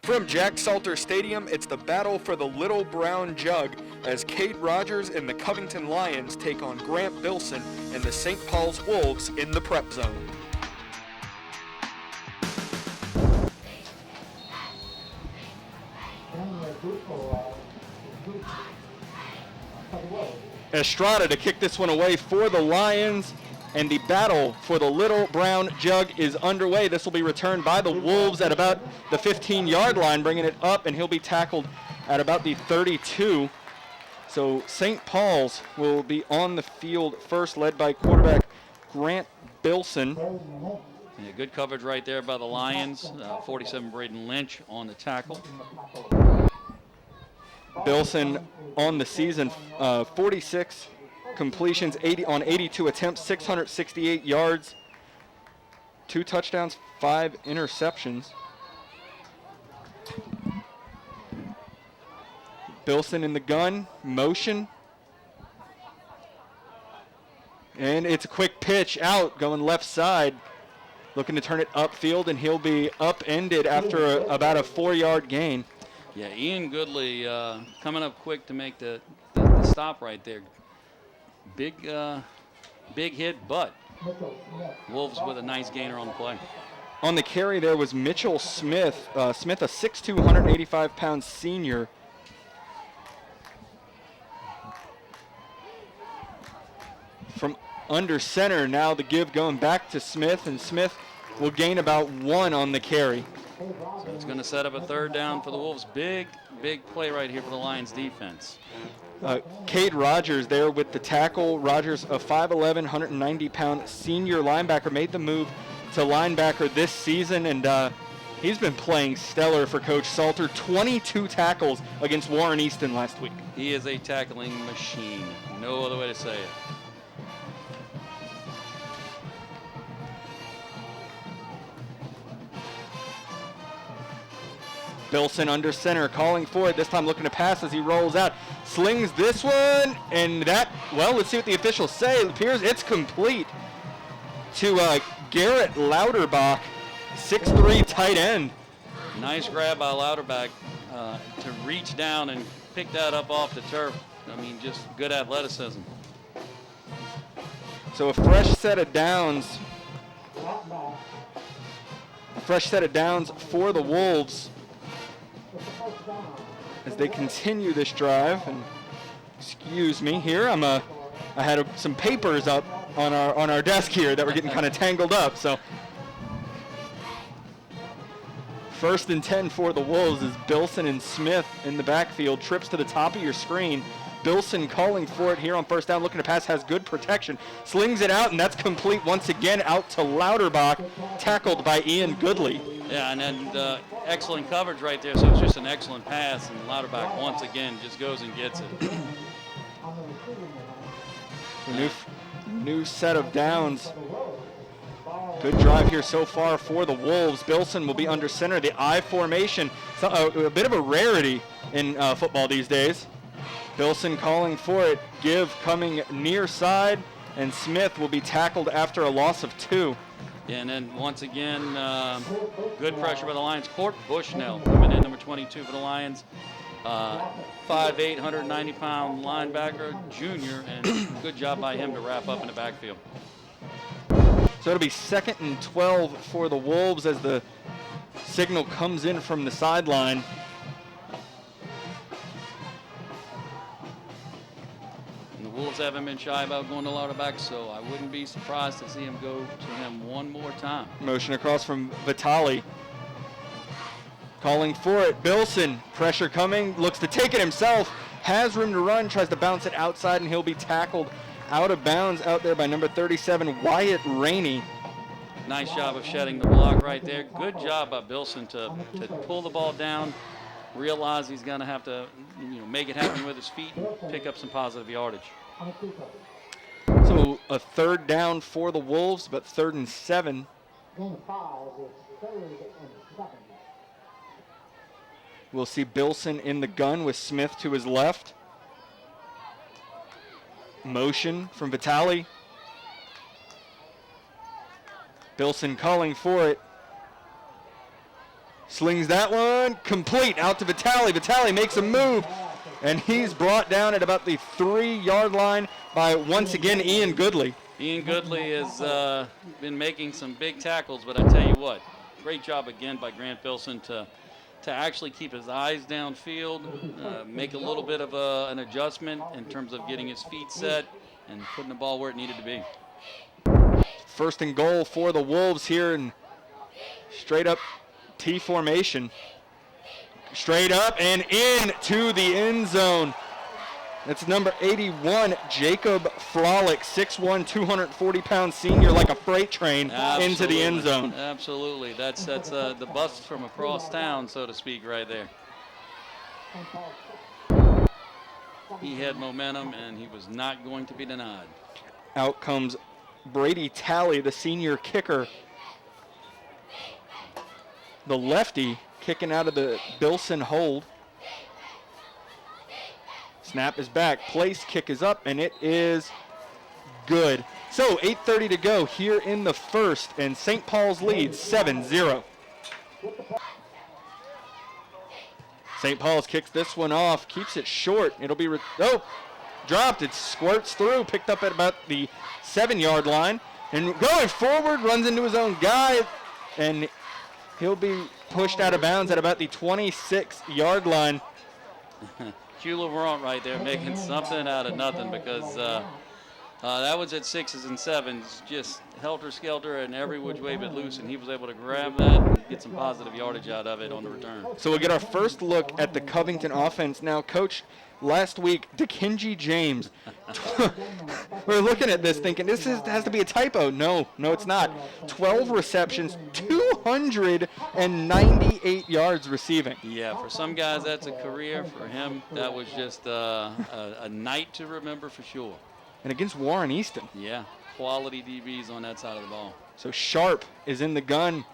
From Jack Salter Stadium, it's the battle for the Little Brown Jug as Cade Rogers and the Covington Lions take on Grant Bilson and the St. Paul's Wolves in the Prep Zone. Estrada to kick this one away for the Lions, and the battle for the Little Brown Jug is underway. This will be returned by the Wolves at about the 15-yard line, bringing it up, and he'll be tackled at about the 32. So St. Paul's will be on the field first, led by quarterback Grant Bilson. Yeah, good coverage right there by the Lions. 47 Braden Lynch on the tackle. Bilson on the season, 46 completions, 80 on 82 attempts, 668 yards, 2 touchdowns, 5 interceptions. Bilson in the gun, motion. And it's a quick pitch out, going left side, looking to turn it upfield, and he'll be upended after about a 4-yard gain. Yeah, Ian Goodley coming up quick to make the stop right there. Big hit, but Wolves with a nice gainer on the play. On the carry there was Mitchell Smith. Smith, a 6'2", 185-pound senior. From under center, now the give going back to Smith, and Smith will gain about 1 on the carry. So it's going to set up a 3rd down for the Wolves. Big play right here for the Lions defense. Cade Rogers there with the tackle. Rogers, a 5'11", 190-pound senior linebacker, made the move to linebacker this season, and he's been playing stellar for Coach Salter. 22 tackles against Warren Easton last week. He is a tackling machine. No other way to say it. Bilson under center, calling for it, this time looking to pass as he rolls out. Slings this one, and that, well, let's see what the officials say. It appears it's complete to Garrett Lauterbach, 6'3", tight end. Nice grab by Lauterbach to reach down and pick that up off the turf. I mean, just good athleticism. So a fresh set of downs. For the Wolves as they continue this drive. And excuse me here, I had some papers up on our desk here that were getting kind of tangled up. So 1st and 10 for the Wolves is Bilson and Smith in the backfield. Trips to the top of your screen. Bilson calling for it here on 1st down, looking to pass, has good protection. Slings it out, and that's complete once again out to Lauterbach, tackled by Ian Goodley. Yeah, and then excellent coverage right there, so it's just an excellent pass, and Lauterbach once again just goes and gets it. New set of downs. Good drive here so far for the Wolves. Bilson will be under center. The I formation, a bit of a rarity in football these days. Bilson calling for it. Give coming near side, and Smith will be tackled after a loss of 2. Yeah, and then once again, good pressure by the Lions. Court Bushnell coming in, number 22 for the Lions. 5'8", 190-pound linebacker, junior, and good job by him to wrap up in the backfield. So it'll be 2nd and 12 for the Wolves as the signal comes in from the sideline. Wolves haven't been shy about going to Lauterbach, so I wouldn't be surprised to see him go to him one more time. Motion across from Vitale. Calling for it. Bilson, pressure coming, looks to take it himself, has room to run, tries to bounce it outside, and he'll be tackled out of bounds out there by number 37, Wyatt Rainey. Nice job of shedding the block right there. Good job by Bilson to pull the ball down, realize he's going to have to make it happen with his feet, and pick up some positive yardage. So a 3rd down for the Wolves, but 3rd and 7. We'll see Bilson in the gun with Smith to his left. Motion from Vitale. Bilson calling for it. Slings that one complete out to Vitale. Vitale makes a move, and he's brought down at about the 3-yard line by, once again, Ian Goodley. Ian Goodley has been making some big tackles, but I tell you what, great job again by Grant Bilson to actually keep his eyes downfield, make a little bit of an adjustment in terms of getting his feet set and putting the ball where it needed to be. First and goal for the Wolves here, and straight up T formation. Straight up and into the end zone. That's number 81, Jacob Frolic, 6'1", 240-pound senior, like a freight train. Absolutely. Into the end zone. Absolutely. That's the bus from across town, so to speak, right there. He had momentum, and he was not going to be denied. Out comes Brady Talley, the senior kicker. The lefty kicking out of the Bilson hold. Snap is back. Place kick is up, and it is good. So 8:30 to go here in the first, and St. Paul's leads 7-0. St. Paul's kicks this one off, keeps it short. It'll be dropped. It squirts through, picked up at about the 7-yard line, and going forward, runs into his own guy, and he'll be pushed out of bounds at about the 26-yard line. Hugh Laurent right there making something out of nothing, because that was at 6s and 7s, just helter-skelter and every which way but loose, and he was able to grab that and get some positive yardage out of it on the return. So we'll get our first look at the Covington offense. Now, Coach, last week, Dickenji James, we're looking at this thinking this has to be a typo. No, it's not. 12 receptions, 298 yards receiving. Yeah, for some guys that's a career. For him, that was just a night to remember for sure. And against Warren Easton. Yeah, quality DBs on that side of the ball. So Sharp is in the gun,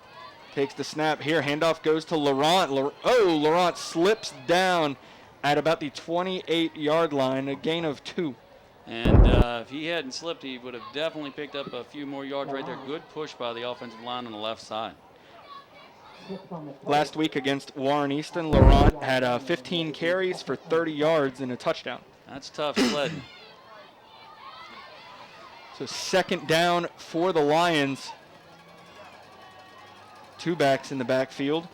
takes the snap here. Handoff goes to Laurent. Laurent slips down at about the 28-yard line, a gain of 2. And if he hadn't slipped, he would have definitely picked up a few more yards right there. Good push by the offensive line on the left side. Last week against Warren Easton, Laurent had 15 carries for 30 yards and a touchdown. That's tough sledding. So second down for the Lions. 2 backs in the backfield.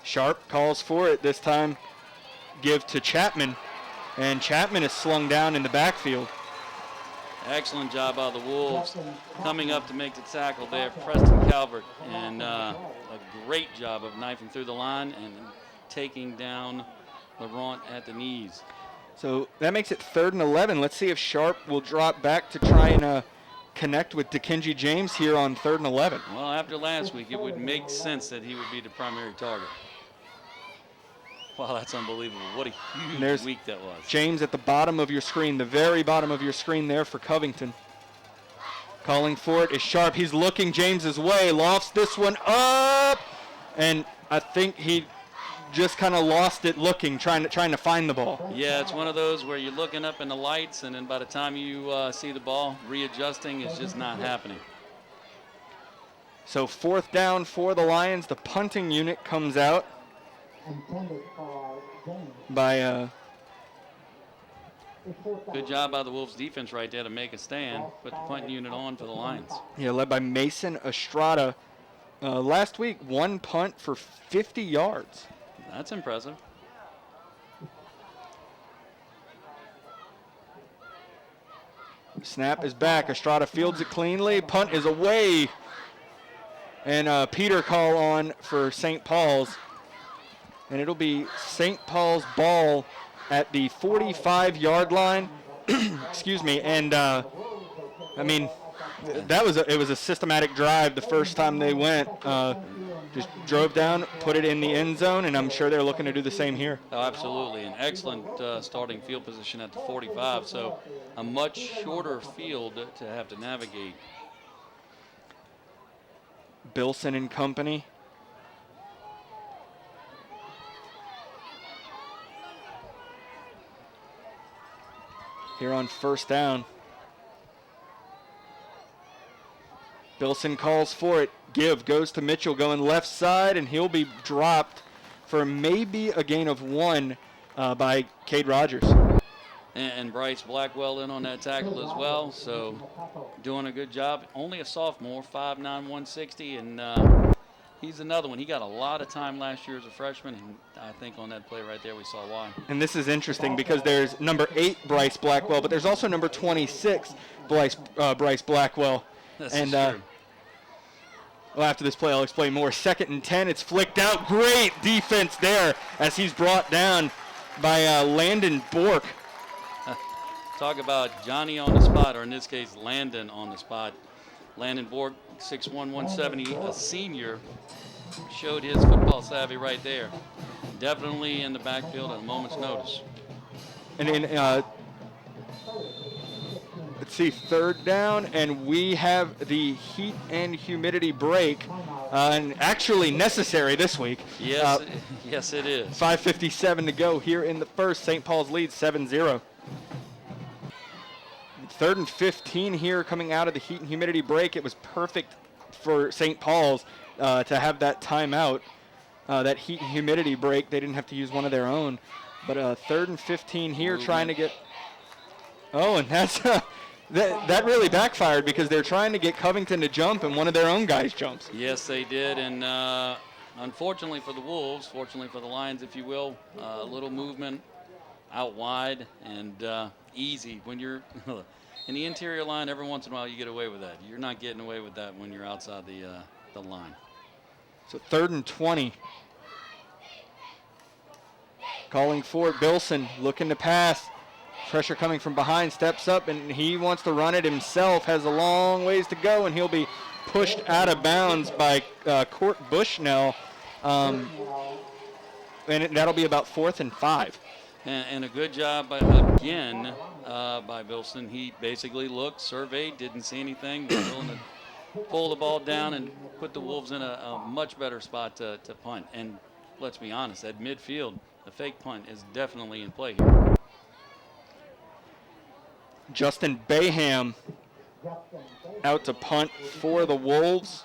Sharp calls for it this time. Give to Chapman. And Chapman is slung down in the backfield. Excellent job by the Wolves coming up to make the tackle there. Preston Calvert, and a great job of knifing through the line and taking down Laurent at the knees. So that makes it 3rd and 11. Let's see if Sharp will drop back to try and connect with Dickenji James here on 3rd and 11. Well, after last week, it would make sense that he would be the primary target. Wow, that's unbelievable. What a huge week that was. James at the bottom of your screen, the very bottom of your screen there for Covington. Calling for it is Sharp. He's looking James's way, lofts this one up, and I think he just kind of lost it looking, trying to find the ball. Yeah, it's one of those where you're looking up in the lights, and then by the time you see the ball, readjusting is just not happening. So 4th down for the Lions. The punting unit comes out by good job by the Wolves defense right there to make a stand, put the punting unit on for the Lions. Yeah, led by Mason Estrada. Last week, 1 punt for 50 yards. That's impressive. Snap is back. Estrada fields it cleanly. Punt is away. And Peter call on for St. Paul's. And it'll be St. Paul's ball at the 45-yard line. Excuse me. And, I mean, it was a systematic drive the first time they went. Just drove down, put it in the end zone, and I'm sure they're looking to do the same here. Oh, absolutely. An excellent starting field position at the 45, so a much shorter field to have to navigate. Bilson and company. Here on 1st down. Bilson calls for it. Give goes to Mitchell going left side, and he'll be dropped for maybe a gain of 1 by Cade Rogers. And Bryce Blackwell in on that tackle as well, so doing a good job. Only a sophomore, 5'9", 160, and he's another one. He got a lot of time last year as a freshman, and I think on that play right there we saw why. And this is interesting because there's number 8, Bryce Blackwell, but there's also number 26, Bryce Blackwell. This and is true. well, after this play, I'll explain more. 2nd and 10, it's flicked out. Great defense there as he's brought down by Landon Bork. Talk about Johnny on the spot, or in this case, Landon on the spot. Landon Bork, 6'1", 170, a senior, showed his football savvy right there. Definitely in the backfield at a moment's notice. And in, let's see, 3rd down, and we have the heat and humidity break, and actually necessary this week. Yes, yes it is. 5:57 to go here in the first. St. Paul's leads 7-0. 3rd and 15 here coming out of the heat and humidity break. It was perfect for St. Paul's to have that timeout, that heat and humidity break. They didn't have to use one of their own. But 3rd and 15 here trying to get... Oh, and that's... that really backfired because they're trying to get Covington to jump, and one of their own guys jumps. Yes, they did, and unfortunately for the Wolves, fortunately for the Lions, if you will, a little movement out wide and easy. When you're in the interior line, every once in a while you get away with that. You're not getting away with that when you're outside the line. So 3rd and 20. Calling for it. Bilson looking to pass. Pressure coming from behind, steps up, and he wants to run it himself. Has a long ways to go, and he'll be pushed out of bounds by Court Bushnell. And that'll be about 4th and 5. And a good job again by Bilson. He basically looked, surveyed, didn't see anything, was willing to pull the ball down and put the Wolves in a much better spot to punt. And let's be honest, at midfield, the fake punt is definitely in play here. Justin Bayham out to punt for the Wolves.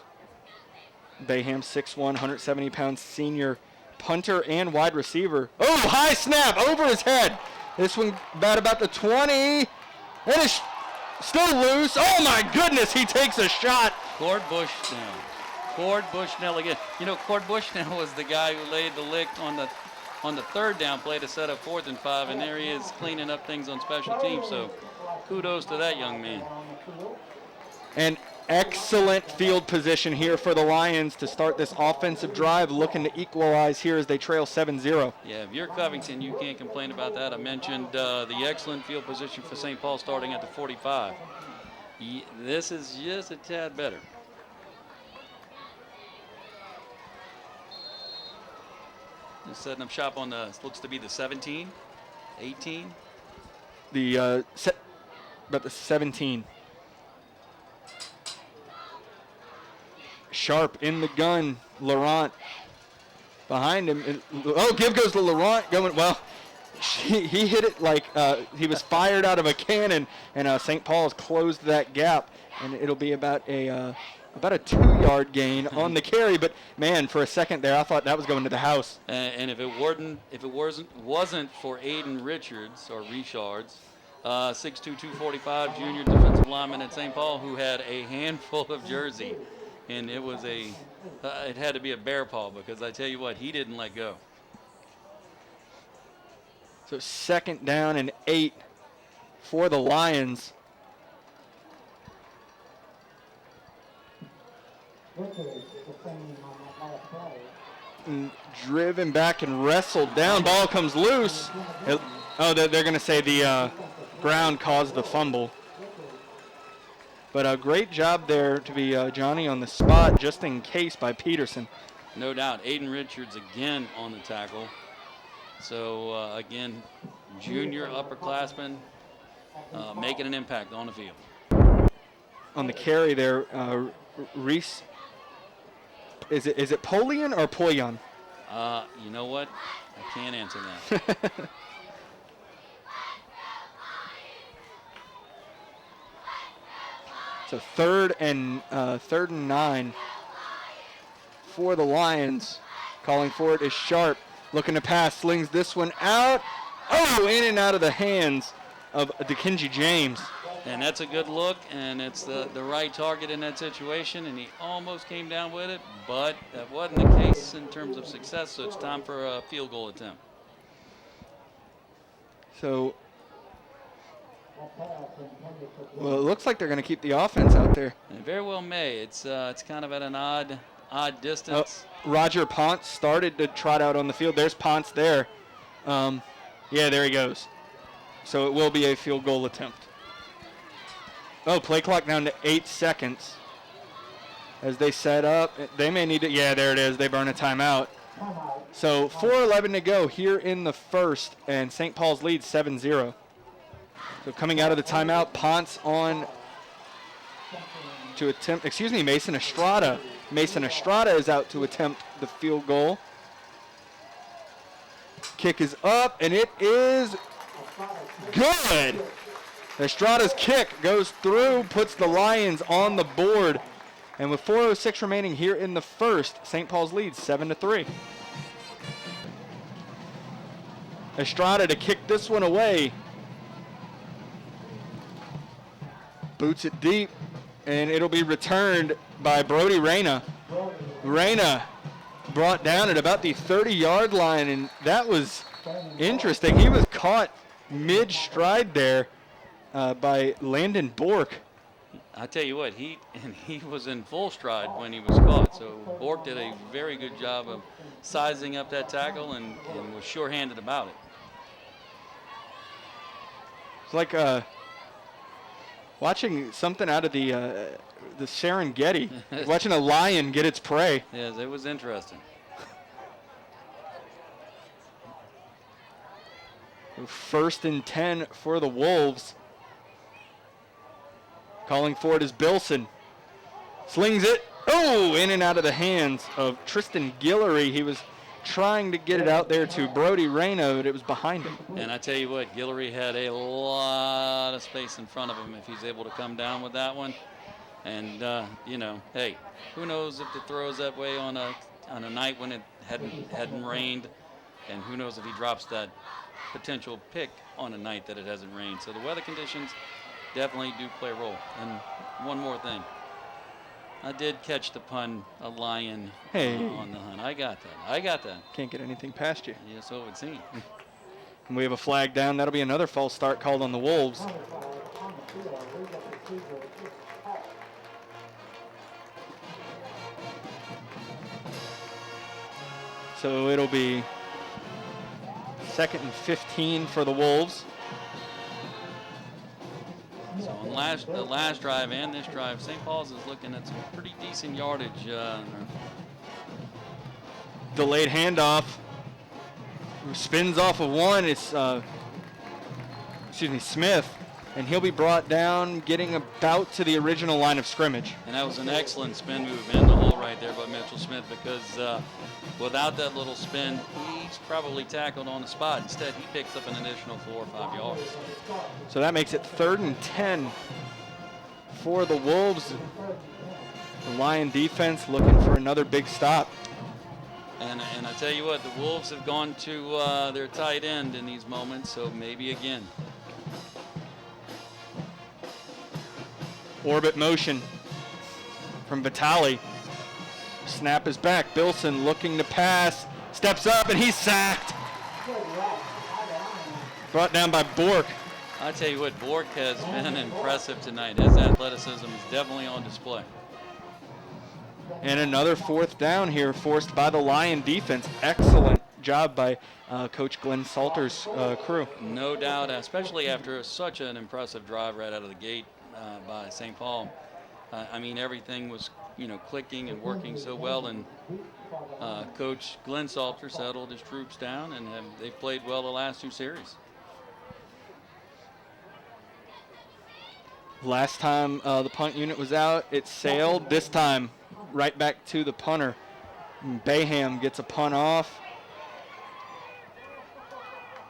Bayham, 6'1", 170-pound senior punter and wide receiver. Oh, high snap over his head. This one about the 20. And it's still loose. Oh, my goodness, he takes a shot. Cord Bushnell. Cord Bushnell again. You know, Cord Bushnell was the guy who laid the lick on the 3rd down play to set up 4th and 5, and there he is cleaning up things on special teams. So kudos to that young man. An excellent field position here for the Lions to start this offensive drive, looking to equalize here as they trail 7-0. Yeah, if you're Covington, you can't complain about that. I mentioned the excellent field position for St. Paul starting at the 45. This is just a tad better. Just setting up shop on the, looks to be the 17, 18. About the 17. Sharp in the gun. Laurent behind him. Oh, give goes to Laurent going, well, he hit it like he was fired out of a cannon, and St. Paul's closed that gap, and it'll be about a 2-yard gain on the carry. But man, for a second there, I thought that was going to the house. And if it wasn't for Aiden Richards or Richards, 6'2", 245 junior defensive lineman at St. Paul, who had a handful of jersey, and it was it had to be a bear paw, because I tell you what, he didn't let go. So 2nd down and 8 for the Lions. And driven back and wrestled down. Ball comes loose. They're going to say the ground caused the fumble. But a great job there to be Johnny on the spot just in case by Peterson. No doubt. Aiden Richards again on the tackle. So, again, junior upperclassman making an impact on the field. On the carry there, Reese, is it Polian or Poyan? You know what? I can't answer that. So third and 9 for the Lions. Calling for it is Sharp. Looking to pass, slings this one out. Oh, in and out of the hands of Dickinji James. And that's a good look, and it's the right target in that situation, and he almost came down with it, but that wasn't the case in terms of success, so it's time for a field goal attempt. So, well, it looks like they're going to keep the offense out there. And very well may. It's kind of at an odd distance. Roger Ponce started to trot out on the field. There's Ponce there. Yeah, there he goes. So it will be a field goal attempt. Oh, play clock down to 8 seconds. As they set up, they may need to, yeah, there it is. They burn a timeout. So 4:11 to go here in the first, and St. Paul's leads 7-0. So coming out of the timeout, Ponce on to attempt, Mason Estrada. Mason Estrada is out to attempt the field goal. Kick is up, and it is good. Estrada's kick goes through, puts the Lions on the board. And with 4:06 remaining here in the first, St. Paul's leads 7-3. Estrada to kick this one away. Boots it deep, and it'll be returned by Brody Reyna. Reyna brought down at about the 30-yard line, and that was interesting. He was caught mid-stride there by Landon Bork. I tell you what, he was in full stride when he was caught. So Bork did a very good job of sizing up that tackle and was sure-handed about it. It's like watching something out of the Serengeti, watching a lion get its prey. Yes, it was interesting. First and 10 for the Wolves. Calling for it is Bilson. Slings it. Oh, in and out of the hands of Tristan Guillory. He was trying to get it out there to Brody Reyna, but it was behind him. And I tell you what, Guillory had a lot of space in front of him if he's able to come down with that one. And, hey, who knows if the throw is that way on a night when it hadn't rained, and who knows if he drops that potential pick on a night that it hasn't rained. So the weather conditions definitely do play a role. And one more thing. I did catch the pun, a lion on the hunt. I got that. Can't get anything past you. Yeah, so it would seem. And we have a flag down. That'll be another false start called on the Wolves. So it'll be 2nd and 15 for the Wolves. So on the last drive and this drive, St. Paul's is looking at some pretty decent yardage. Delayed handoff. Spins off of one. It's Smith, and he'll be brought down, getting about to the original line of scrimmage. And that was an excellent spin move in the hole right there by Mitchell Smith, because without that little spin, he's probably tackled on the spot. Instead, he picks up an additional 4 or 5 yards. So that makes it 3rd and 10 for the Wolves. The Lion defense looking for another big stop. And I tell you what, the Wolves have gone to their tight end in these moments, so maybe again. Orbit motion from Vitale. Snap is back. Bilson looking to pass. Steps up, and he's sacked. Brought down by Bork. I tell you what, Bork has been impressive tonight. His athleticism is definitely on display. And another 4th down here forced by the Lion defense. Excellent job by Coach Glenn Salter's crew. No doubt, especially after such an impressive drive right out of the gate by St. Paul. I mean, everything was, clicking and working so well, and Coach Glenn Salter settled his troops down, and they've played well the last 2 series. Last time the punt unit was out, it sailed. This time, right back to the punter. Baham gets a punt off.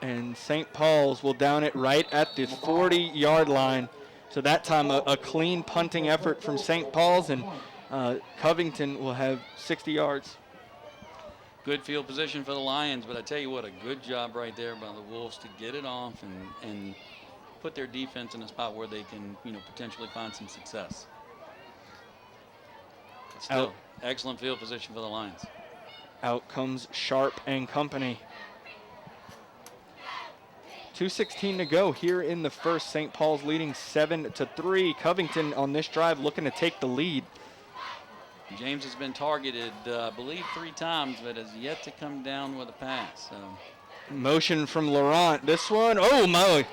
And St. Paul's will down it right at the 40-yard line. So that time a clean punting effort from St. Paul's, and Covington will have 60 yards. Good field position for the Lions, but I tell you what, a good job right there by the Wolves to get it off and put their defense in a spot where they can, potentially find some success. Still, excellent field position for the Lions. Out comes Sharp and company. 2:16 to go here in the first. St. Paul's leading 7-3. Covington on this drive looking to take the lead. James has been targeted, I believe, 3 times, but has yet to come down with a pass. So. Motion from Laurent. This one, oh my,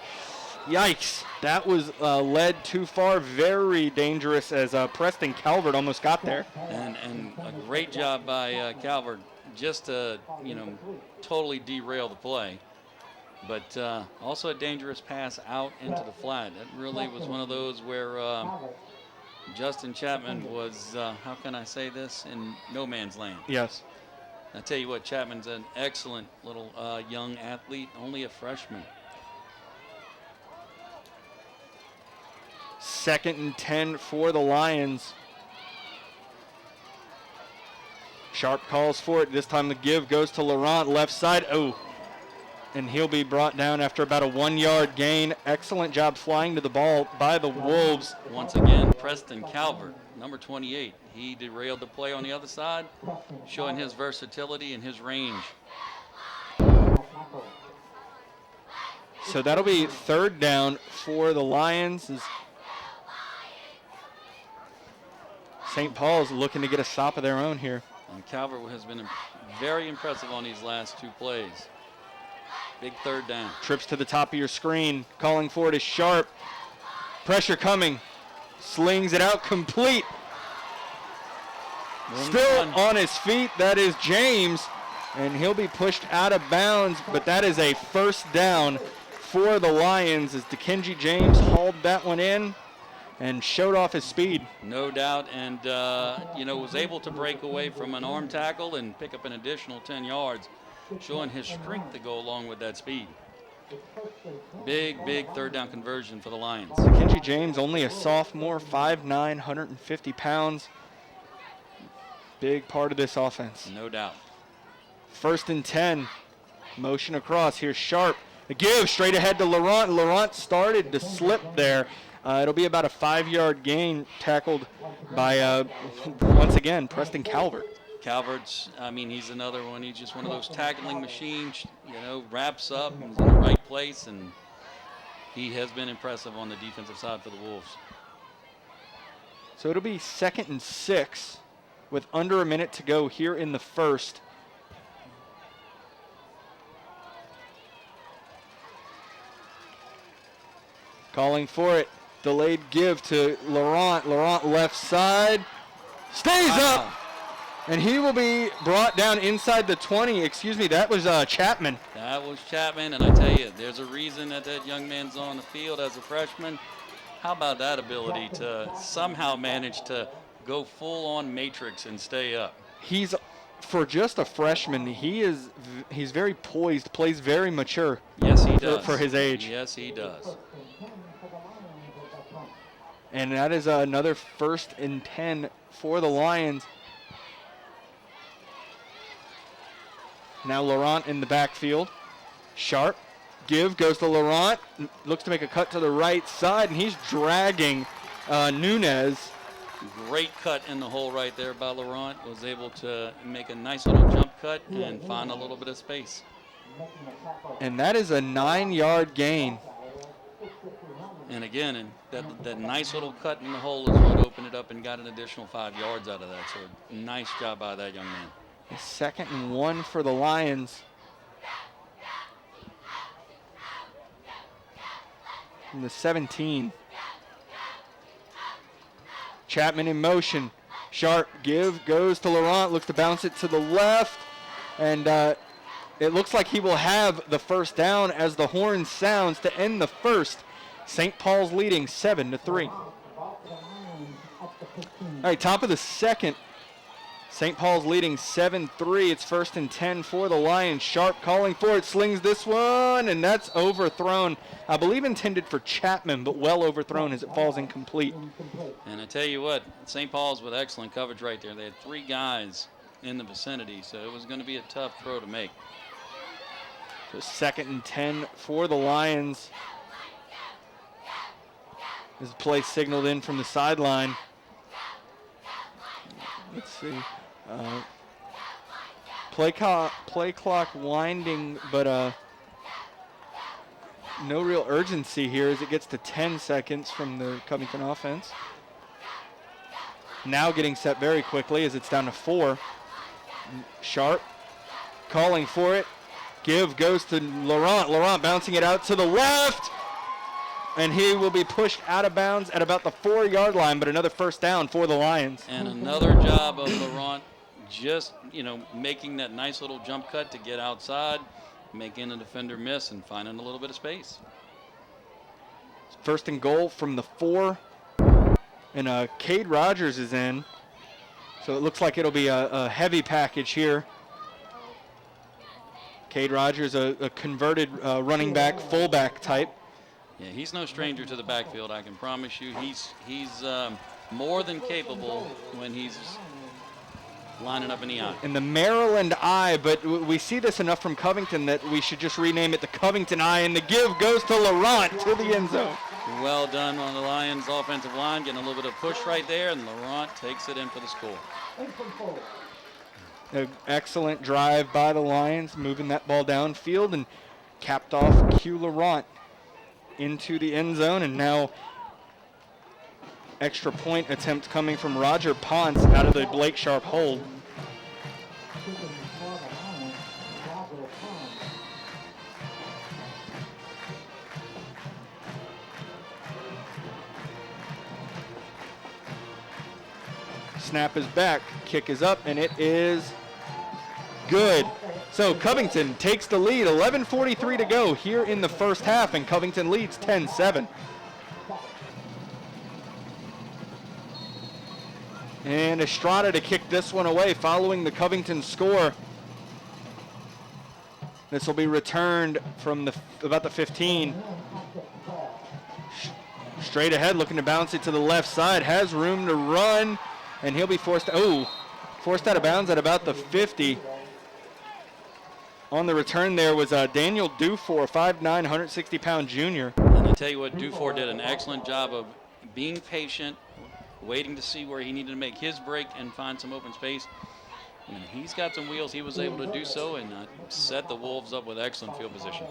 yikes. That was led too far. Very dangerous as Preston Calvert almost got there. And a great job by Calvert just to, totally derail the play. But also a dangerous pass out into the flat. That really was one of those where Justin Chapman was, how can I say this, in no man's land. Yes. I tell you what, Chapman's an excellent little young athlete, only a freshman. 2nd and 10 for the Lions. Sharp calls for it. This time the give goes to Laurent, left side. Oh, and he'll be brought down after about a 1-yard gain. Excellent job flying to the ball by the Wolves. Once again, Preston Calvert, number 28. He derailed the play on the other side, showing his versatility and his range. So that'll be 3rd down for the Lions. St. Paul's looking to get a stop of their own here. And Calvert has been very impressive on these last 2 plays. Big 3rd down. Trips to the top of your screen. Calling for it is Sharp. Pressure coming. Slings it out complete. Still on his feet. That is James. And he'll be pushed out of bounds. But that is a 1st down for the Lions as Dickenji James hauled that one in and showed off his speed. No doubt. And, was able to break away from an arm tackle and pick up an additional 10 yards. Showing his strength to go along with that speed. Big 3rd down conversion for the Lions. Dickenji James, only a sophomore, 5'9", 150 pounds. Big part of this offense. No doubt. 1st and 10. Motion across. Here's Sharp. The give straight ahead to Laurent. Laurent started to slip there. It'll be about a 5-yard gain, tackled by, once again, Preston Calvert. Calvert's, he's another one. He's just one of those tackling machines, wraps up and is in the right place, and he has been impressive on the defensive side for the Wolves. So it'll be 2nd and 6 with under a minute to go here in the first. Calling for it. Delayed give to Laurent. Laurent left side. Stays up. And he will be brought down inside the 20. Excuse me, that was Chapman. That was Chapman, and I tell you, there's a reason that young man's on the field as a freshman. How about that ability to somehow manage to go full-on matrix and stay up? He's, for just a freshman, he's very poised, plays very mature. Yes, he does. For his age. Yes, he does. And that is another 1st and 10 for the Lions. Now Laurent in the backfield. Sharp. Give goes to Laurent. Looks to make a cut to the right side, and he's dragging Nunez. Great cut in the hole right there by Laurent. Was able to make a nice little jump cut and find a little bit of space. And that is a 9-yard gain. And again, that nice little cut in the hole is what opened it up and got an additional 5 yards out of that. So nice job by that young man. 2nd and 1 for the Lions. From the 17. Chapman in motion. Sharp give goes to Laurent. Looks to bounce it to the left. And it looks like he will have the 1st down as the horn sounds to end the first. St. Paul's leading 7-3. All right, top of the 2nd. St. Paul's leading 7-3. It's 1st and 10 for the Lions. Sharp calling for it, slings this one, and that's overthrown. I believe intended for Chapman, but well overthrown as it falls incomplete. And I tell you what, St. Paul's with excellent coverage right there. They had 3 guys in the vicinity, so it was going to be a tough throw to make. So 2nd and 10 for the Lions. As the play signaled in from the sideline. Let's see. Play clock winding, but no real urgency here as it gets to 10 seconds from the Covington offense. Now getting set very quickly as it's down to 4. Sharp calling for it. Give goes to Laurent. Laurent bouncing it out to the left. And he will be pushed out of bounds at about the 4-yard line, but another first down for the Lions. And another job of Laurent just, making that nice little jump cut to get outside, making the defender miss and finding a little bit of space. 1st and goal from the 4. And Cade Rogers is in. So it looks like it'll be a heavy package here. Cade Rogers, a converted running back, fullback type. Yeah, he's no stranger to the backfield, I can promise you. He's more than capable when he's lining up in the eye. In the Maryland eye, but we see this enough from Covington that we should just rename it the Covington eye, and the give goes to Laurent to the end zone. Well done on the Lions offensive line, getting a little bit of push right there, and Laurent takes it in for the score. An excellent drive by the Lions, moving that ball downfield and capped off Q Laurent into the end zone, and now extra point attempt coming from Roger Ponce out of the Blake Sharp hold. Snap is back, kick is up, and it is good. So Covington takes the lead, 11:43 to go here in the first half, and Covington leads 10-7. And Estrada to kick this one away following the Covington score. This will be returned from about the 15. Straight ahead, looking to bounce it to the left side, has room to run, and he'll be forced out of bounds at about the 50. On the return there was Daniel Dufour, 5'9", 160-pound junior. And I tell you what, Dufour did an excellent job of being patient, waiting to see where he needed to make his break and find some open space. And he's got some wheels. He was able to do so and set the Wolves up with excellent field position.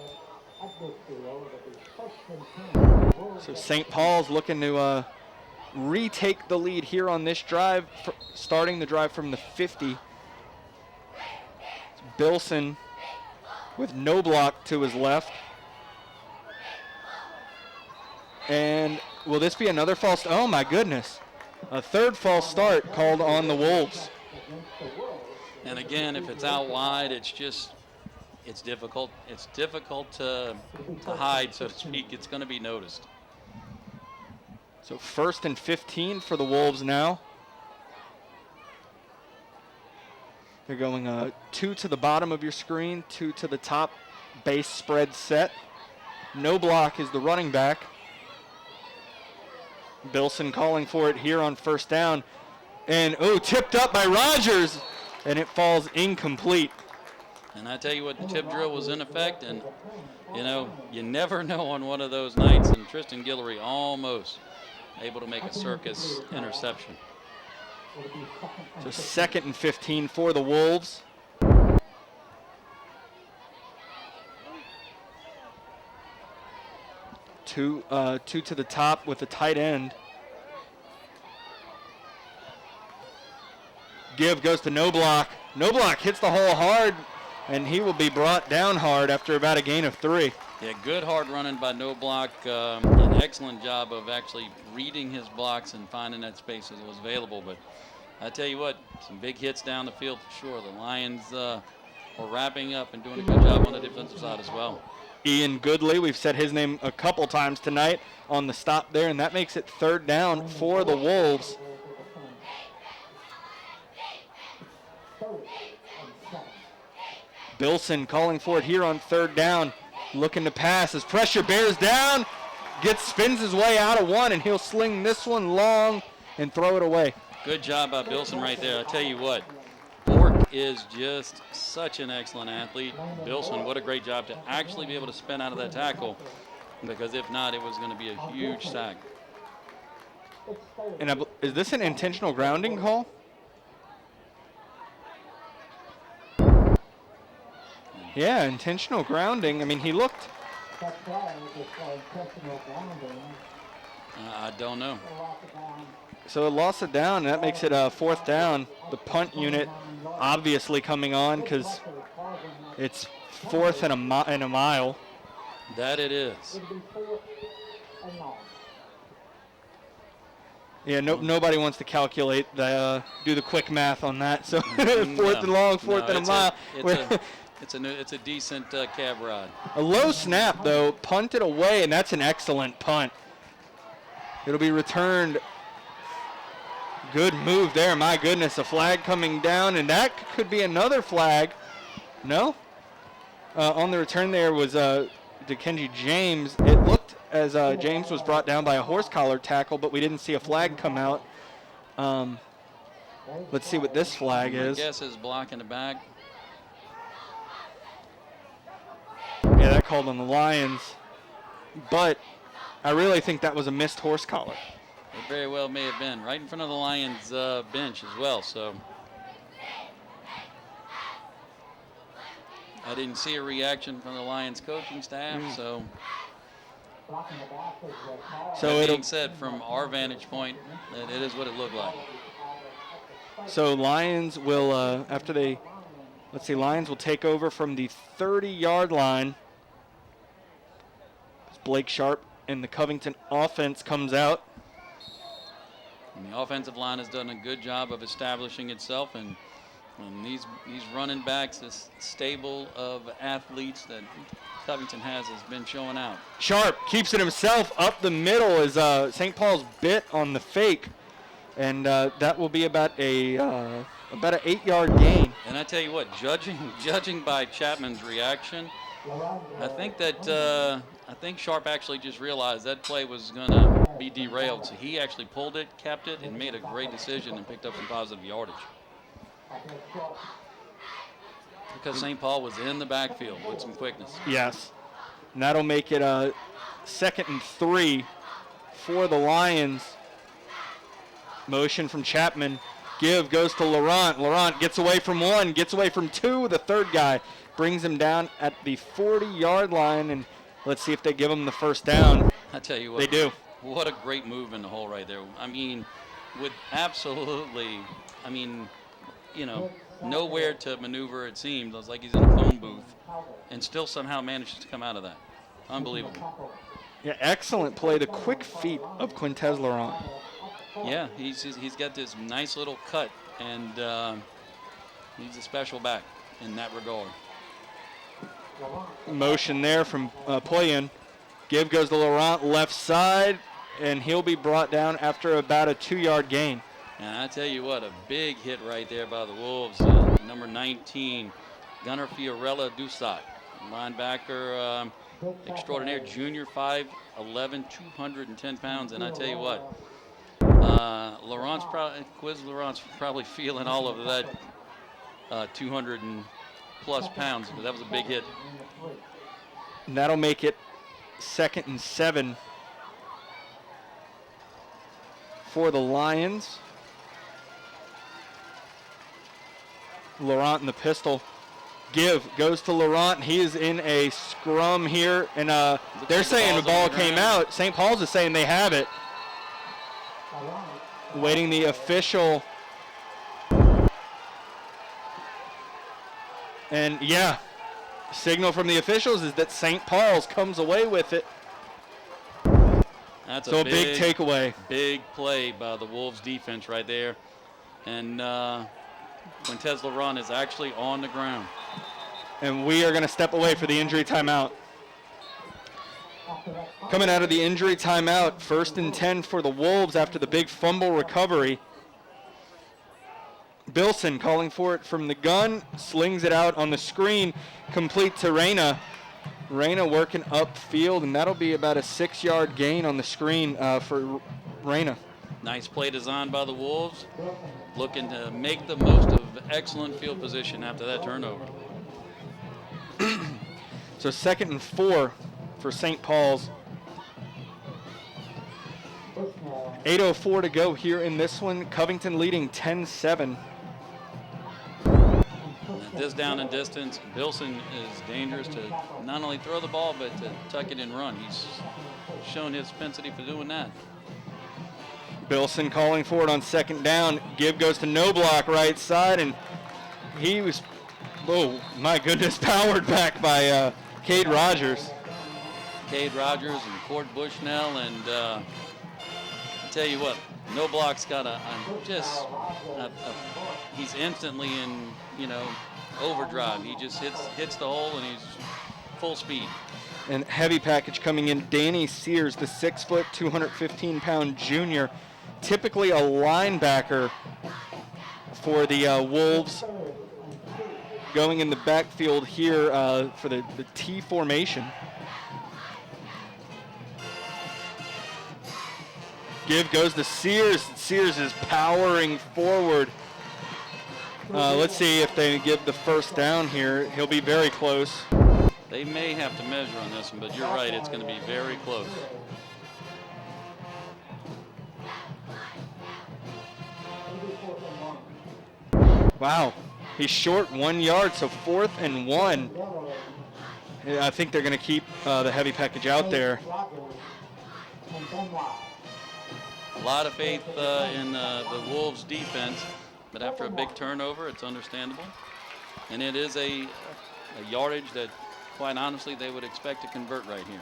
So St. Paul's looking to retake the lead here on this drive, starting the drive from the 50. It's Bilson with no block to his left. And will this be another false? Oh my goodness. A third false start called on the Wolves. And again, if it's out wide, it's difficult. It's difficult to hide, so to speak. It's going to be noticed. So 1st and 15 for the Wolves now. They're going 2 to the bottom of your screen, 2 to the top, base spread set. No block is the running back. Bilson calling for it here on first down. And, tipped up by Rogers, and it falls incomplete. And I tell you what, the tip drill was in effect, and, you never know on one of those nights, and Tristan Guillory almost able to make a circus interception. So 2nd and 15 for the Wolves. Two to the top with the tight end. Give goes to no block. No block hits the hole hard, and he will be brought down hard after about a gain of 3. Yeah, good hard running by No Block. An excellent job of actually reading his blocks and finding that space as it was available. But I tell you what, some big hits down the field for sure. The Lions are wrapping up and doing a good job on the defensive side as well. Ian Goodley, we've said his name a couple times tonight on the stop there, and that makes it 3rd down for the Wolves. Bilson calling for it here on 3rd down. Looking to pass as pressure bears down. Spins his way out of one, and he'll sling this one long and throw it away. Good job by Bilson right there. I tell you what, Bork is just such an excellent athlete. Bilson, what a great job to actually be able to spin out of that tackle, because if not, it was going to be a huge sack. And is this an intentional grounding call? Yeah, intentional grounding. I mean, he looked. I don't know. So it lost it down, and that makes it a 4th down. The punt unit obviously coming on because it's 4th and a mile. That it is. Yeah, nobody wants to calculate do the quick math on that. So 4th and long, 4th and a mile. It's a decent cab ride. A low snap though, punted away, and that's an excellent punt. It'll be returned. Good move there. My goodness, a flag coming down, and that could be another flag. No? On the return there was Dickenji James. It looked as James was brought down by a horse collar tackle, but we didn't see a flag come out. Let's see what this flag is. My guess is blocking the back. Yeah, that called on the Lions. But I really think that was a missed horse collar. It very well may have been. Right in front of the Lions bench as well. So I didn't see a reaction from the Lions coaching staff. So that being said, from our vantage point, it is what it looked like. So Lions will, Lions will take over from the 30-yard line. Blake Sharp and the Covington offense comes out. And the offensive line has done a good job of establishing itself, and these running backs, this stable of athletes that Covington has been showing out. Sharp keeps it himself up the middle as St. Paul's bit on the fake, and that will be about an 8-yard gain. And I tell you what, judging by Chapman's reaction, I think Sharp actually just realized that play was going to be derailed. So he actually pulled it, kept it, and made a great decision and picked up some positive yardage. Because St. Paul was in the backfield with some quickness. Yes. And that'll make it 2nd and 3 for the Lions. Motion from Chapman. Give goes to Laurent. Laurent gets away from one, gets away from two. The third guy brings him down at the 40-yard line, and let's see if they give him the 1st down. I tell you what. They do. What a great move in the hole right there. I mean, with absolutely, nowhere to maneuver, it seemed. It was like he's in a phone booth and still somehow manages to come out of that. Unbelievable. Yeah, excellent play. The quick feet of Quintez Laurent. Yeah, he's got this nice little cut, and he's a special back in that regard. Motion there from Poyen. Give goes to Laurent left side, and he'll be brought down after about a 2-yard gain. And I tell you what, a big hit right there by the Wolves. Number 19, Gunnar Fiorella Dussac, linebacker extraordinaire, junior, 5'11", 210 pounds. And I tell you what, Quiz Laurent's probably feeling all of that 200 and plus pounds, because that was a big hit. And that'll make it 2nd and 7 for the Lions. Laurent in the pistol. Give goes to Laurent. He is in a scrum here, and they're saying the ball came out. St. Paul's is saying they have it. Waiting the official. And yeah, signal from the officials is that St. Paul's comes away with it. That's so a big takeaway. Big play by the Wolves defense right there. And Quintez Laurent is actually on the ground. And we are going to step away for the injury timeout. Coming out of the injury timeout, 1st and 10 for the Wolves after the big fumble recovery. Bilson calling for it from the gun, slings it out on the screen, complete to Reyna. Reyna working upfield, and that'll be about a 6-yard gain on the screen for Reyna. Nice play design by the Wolves, looking to make the most of excellent field position after that turnover. So 2nd and 4 for St. Paul's. 8:04 to go here in this one. Covington leading 10-7. At this down and distance, Bilson is dangerous to not only throw the ball, but to tuck it and run. He's shown his propensity for doing that. Bilson calling for it on 2nd down. Gibb goes to no block right side, and he was, oh my goodness, powered back by Cade Rogers. Cade Rogers and Court Bushnell, and I tell you what, no block's got he's instantly in, overdrive. He just hits the hole and he's full speed. And heavy package coming in, Danny Sears, the 6-foot, 215-pound junior, typically a linebacker for the Wolves, going in the backfield here for the T formation. Give goes to Sears. Sears is powering forward. Let's see if they give the 1st down here. He'll be very close. They may have to measure on this one, but you're right, it's going to be very close. Wow, he's short 1 yard, so 4th and 1. I think they're going to keep the heavy package out there. A lot of faith in the Wolves' defense, but after a big turnover, it's understandable. And it is a yardage that, quite honestly, they would expect to convert right here.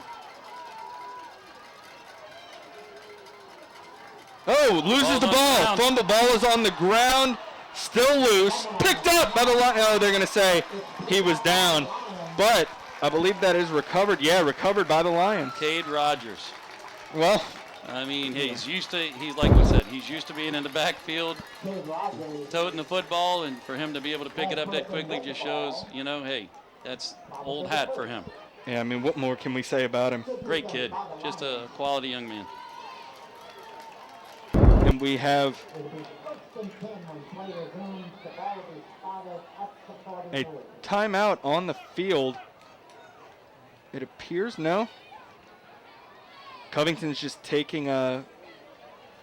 Oh, loses the ball. Fumble, ball is on the ground, still loose, picked up by the line. Oh, they're going to say he was down, but I believe that is recovered. Yeah, recovered by the Lions. Cade Rogers. Well, I mean, he's like we said, he's used to being in the backfield, toting the football, and for him to be able to pick it up that quickly just shows, hey, that's old hat for him. Yeah, I mean, what more can we say about him? Great kid, just a quality young man. And we have a timeout on the field. It appears, no. Covington's just taking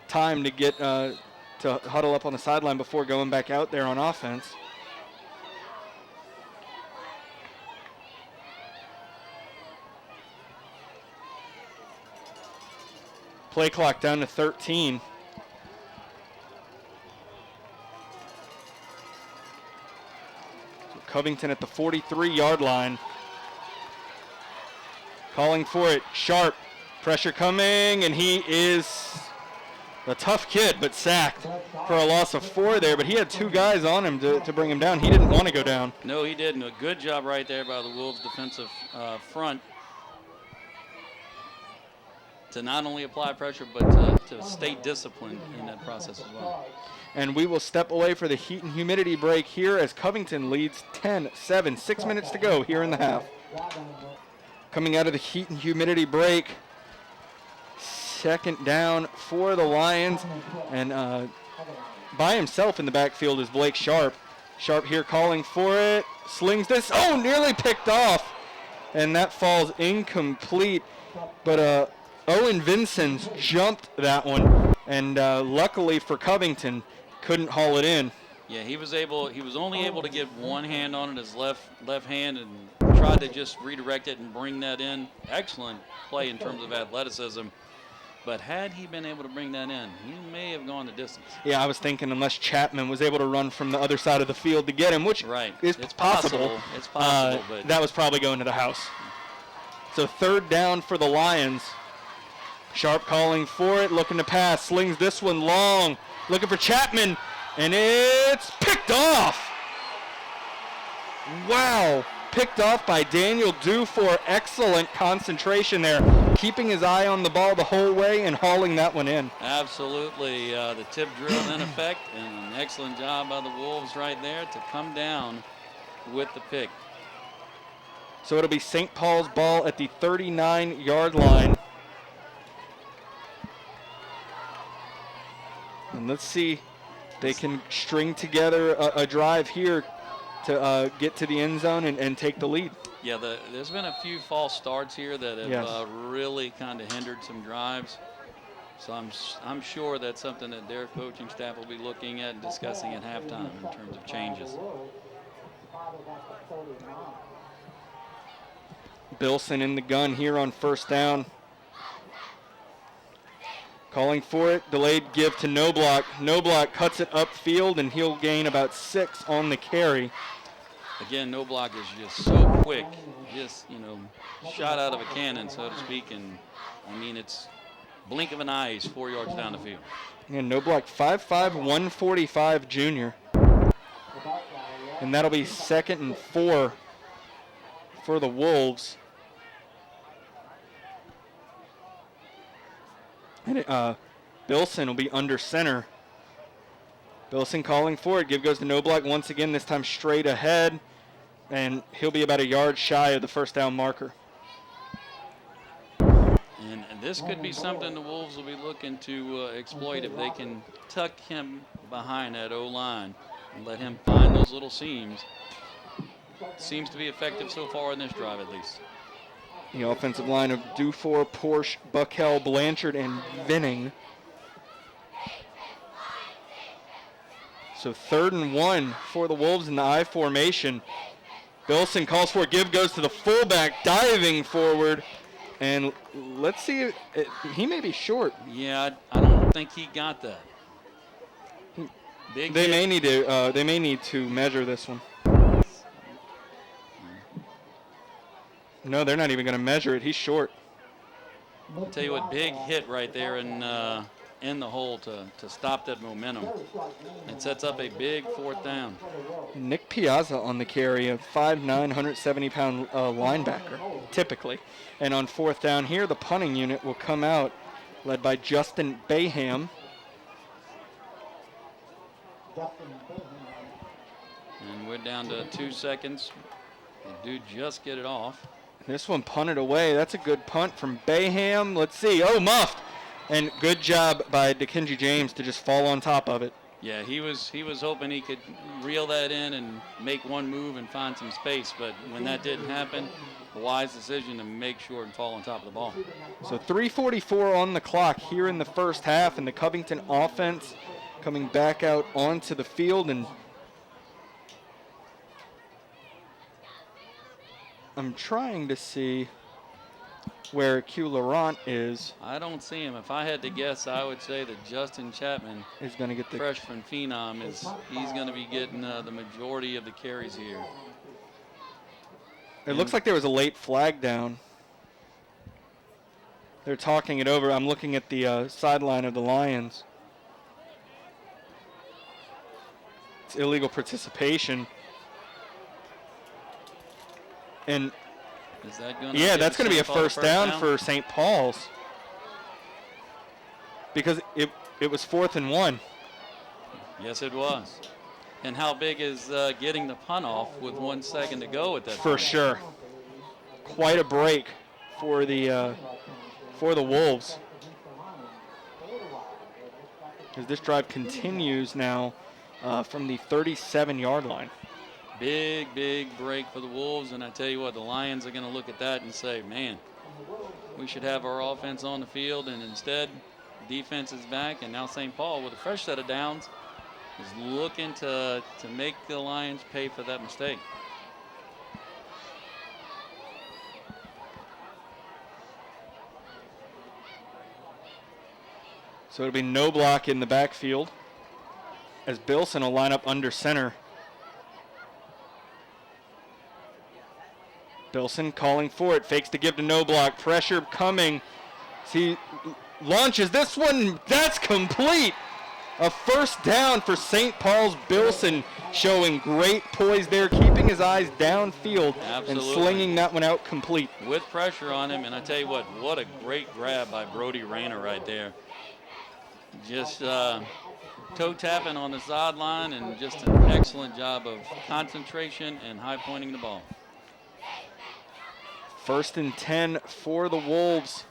time to get to huddle up on the sideline before going back out there on offense. Play clock down to 13. So Covington at the 43-yard line. Calling for it, Sharp. Pressure coming, and he is a tough kid, but sacked for a loss of 4 there. But he had 2 guys on him to bring him down. He didn't want to go down. No, he didn't. A good job right there by the Wolves defensive front to not only apply pressure, but to stay disciplined in that process as well. And we will step away for the heat and humidity break here as Covington leads 10-7. 6 minutes to go here in the half. Coming out of the heat and humidity break, 2nd down for the Lions, and by himself in the backfield is Blake Sharp. Sharp here calling for it, slings this, oh, nearly picked off, and that falls incomplete, but Owen Vincent's jumped that one, and luckily for Covington, couldn't haul it in. Yeah, he was only able to get one hand on it, his left hand, and tried to just redirect it and bring that in. Excellent play in terms of athleticism. But had he been able to bring that in, he may have gone the distance. Yeah, I was thinking unless Chapman was able to run from the other side of the field to get him, which is it's possible. It's possible, but that was probably going to the house. So 3rd down for the Lions. Sharp calling for it, looking to pass, slings this one long, looking for Chapman, and it's picked off. Wow. Picked off by Daniel Dufour. Excellent concentration there, keeping his eye on the ball the whole way and hauling that one in. Absolutely. The tip drill in effect, and An excellent job by the Wolves right there to come down with the pick. So it'll be St. Paul's ball at the 39-yard line. And let's see, they can string together a drive here to get to the end zone and take the lead. Yeah, there's been a few false starts here that have really kind of hindered some drives. So I'm sure that's something that their coaching staff will be looking at and discussing at halftime in terms of changes. Bilson in the gun here on first down. Calling for it, delayed give to Knobloch. Knobloch cuts it upfield, and he'll gain about 6 on the carry. Again, Knobloch is just so quick, just, shot out of a cannon, so to speak. And, I mean, it's blink of an eye, he's 4 yards down the field. And Knobloch, 5'5", 145 junior. And that'll be 2nd and 4 for the Wolves. And Bilson will be under center. Bilson calling for it. Give goes to Knobloch once again, this time straight ahead. And he'll be about a yard shy of the first down marker. And this could be something the Wolves will be looking to exploit if they can tuck him behind that O-line and let him find those little seams. Seems to be effective so far in this drive, at least. The offensive line of Dufour, Porsche, Buckell, Blanchard, and Vinning. So 3rd and 1 for the Wolves in the I formation. Bilson calls for it. Give goes to the fullback, diving forward. And let's see, he may be short. Yeah, I don't think he got that. They may need to measure this one. No, they're not even going to measure it. He's short. I'll tell you what, big hit right there in the hole to stop that momentum. It sets up a big 4th down. Nick Piazza on the carry, a 5'9", 170-pound linebacker, typically. And on 4th down here, the punting unit will come out, led by Justin Bayham. And we're down to 2 seconds. They do just get it off. This one punted away. That's a good punt from Bayham. Let's see. Oh, muffed. And good job by Dickenji James to just fall on top of it. Yeah, he was hoping he could reel that in and make one move and find some space. But when that didn't happen, a wise decision to make sure and fall on top of the ball. So 3:44 on the clock here in the first half, and the Covington offense coming back out onto the field. And I'm trying to see where Q Laurent is. I don't see him. If I had to guess, I would say that Justin Chapman is going to get the freshman phenom. He's going to be getting the majority of the carries here. It looks like there was a late flag down. They're talking it over. I'm looking at the sideline of the Lions. It's illegal participation. And is that going that's going to be a first down for St. Paul's, because it was 4th and 1. Yes, it was. And how big is getting the punt off with 1 second to go at that For point? sure. Quite a break for the Wolves, as this drive continues now from the 37-yard line. Big break for the Wolves, and I tell you what, the Lions are going to look at that and say, man, we should have our offense on the field, and instead, defense is back, and now St. Paul, with a fresh set of downs, is looking to make the Lions pay for that mistake. So it'll be Knobloch in the backfield, as Bilson will line up under center. Bilson calling for it, fakes to give to Knobloch, pressure coming. He launches this one, that's complete. A first down for St. Paul's. Bilson showing great poise there, keeping his eyes downfield. Absolutely. And slinging that one out complete. With pressure on him, and I tell you what a great grab by Brody Rayner right there. Just toe tapping on the sideline and just an excellent job of concentration and high pointing the ball. 1st and 10 for the Wolves.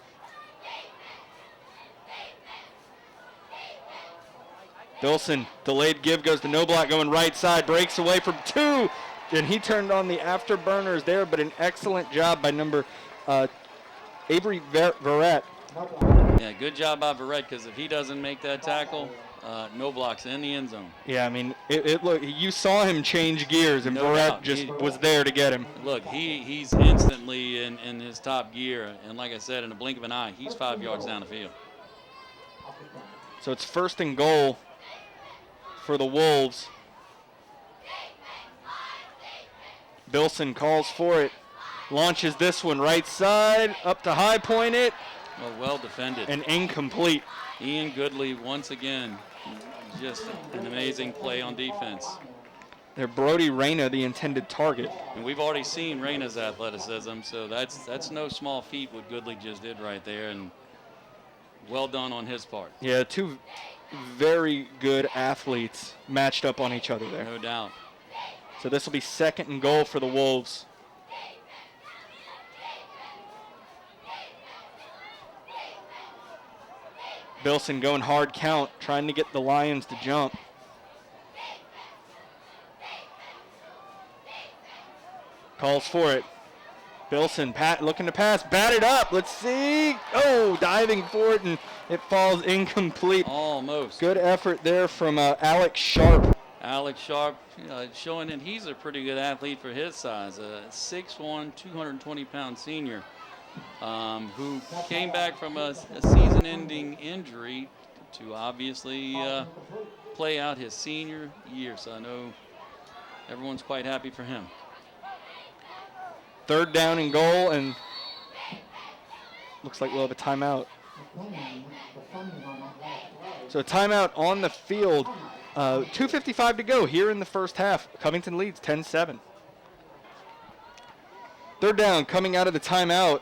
Bilson, delayed give, goes to Noblock, going right side, breaks away from 2, and he turned on the afterburners there, but an excellent job by number Avery Verrett. Yeah, good job by Verrett, because if he doesn't make that tackle, Noblock's in the end zone. Yeah, I mean, look, you saw him change gears, and Verrett just was there to get him. Look, he's instantly in his top gear, and like I said, in a blink of an eye, he's 5 yards down the field. So it's 1st and goal for the Wolves. Bilson calls for it, launches this one right side, up to high point it. Well defended. And incomplete. Ian Goodley, once again, just an amazing play on defense. They're Brody Reyna, the intended target. And we've already seen Reyna's athleticism, so that's no small feat what Goodley just did right there, and well done on his part. Yeah, 2 very good athletes matched up on each other there. No doubt. So this will be 2nd and goal for the Wolves. Bilson going hard count, trying to get the Lions to jump. Calls for it. Bilson looking to pass, batted up. Let's see. Oh, diving for it, and it falls incomplete. Almost. Good effort there from Alex Sharp. Alex Sharp showing that he's a pretty good athlete for his size. A 6'1", 220-pound senior who came back from a season-ending injury to obviously play out his senior year. So I know everyone's quite happy for him. 3rd down and goal, and looks like we'll have a timeout. So a timeout on the field. 2:55 to go here in the first half. Covington leads 10-7. 3rd down coming out of the timeout.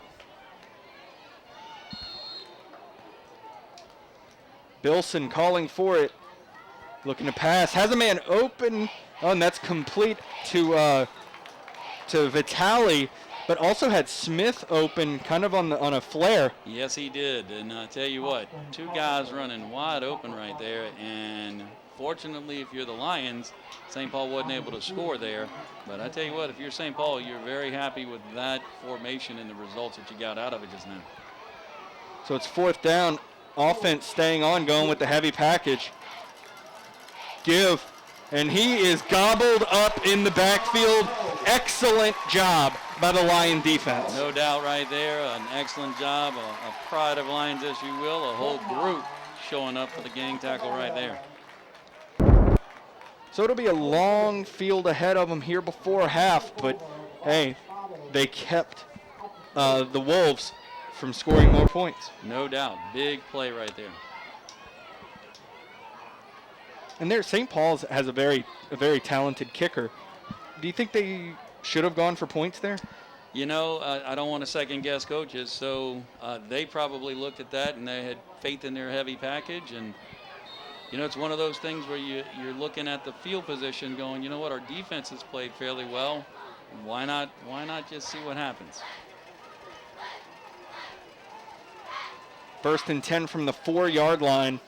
Bilson calling for it. Looking to pass. Has a man open. Oh, and that's complete to Vitale, but also had Smith open kind of on a flare. Yes, he did. And I tell you what, 2 guys running wide open right there. And fortunately, if you're the Lions, St. Paul wasn't able to score there. But I tell you what, if you're St. Paul, you're very happy with that formation and the results that you got out of it just now. So it's 4th down. Offense staying on, going with the heavy package. Give. And he is gobbled up in the backfield. Excellent job by the Lion defense. No doubt right there. An excellent job. A pride of Lions, as you will. A whole group showing up for the gang tackle right there. So it'll be a long field ahead of them here before half. But, hey, they kept the Wolves from scoring more points. No doubt. Big play right there. And there, St. Paul's has a very talented kicker. Do you think they should have gone for points there? You know, I don't want to second guess coaches, so they probably looked at that and they had faith in their heavy package. And, you know, it's one of those things where you're looking at the field position going, you know what, our defense has played fairly well. Why not just see what happens? 1st and 10 from the 4-yard line.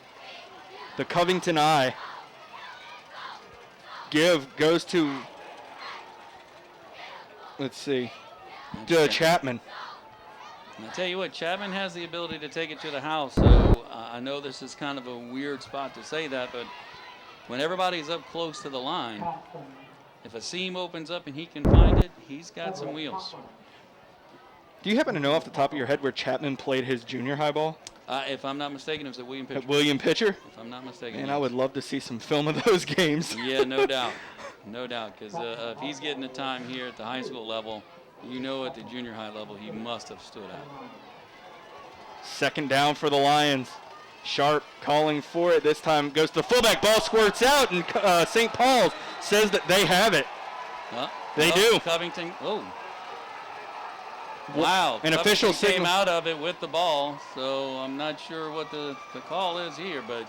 The Covington Eye. Give goes to, let's see, Chapman. And I tell you what, Chapman has the ability to take it to the house. So I know this is kind of a weird spot to say that, but when everybody's up close to the line, if a seam opens up and he can find it, he's got some wheels. Do you happen to know off the top of your head where Chapman played his junior high ball? If I'm not mistaken, it was at William Pitcher. At William Pitcher? If I'm not mistaken. And I would love to see some film of those games. Yeah, no doubt. No doubt. Because if he's getting the time here at the high school level, you know at the junior high level he must have stood out. 2nd down for the Lions. Sharp calling for it. This time goes to the fullback. Ball squirts out, and St. Paul's says that they have it. They do. Covington. Oh. Wow. An official signal came out of it with the ball, so I'm not sure what the call is here, but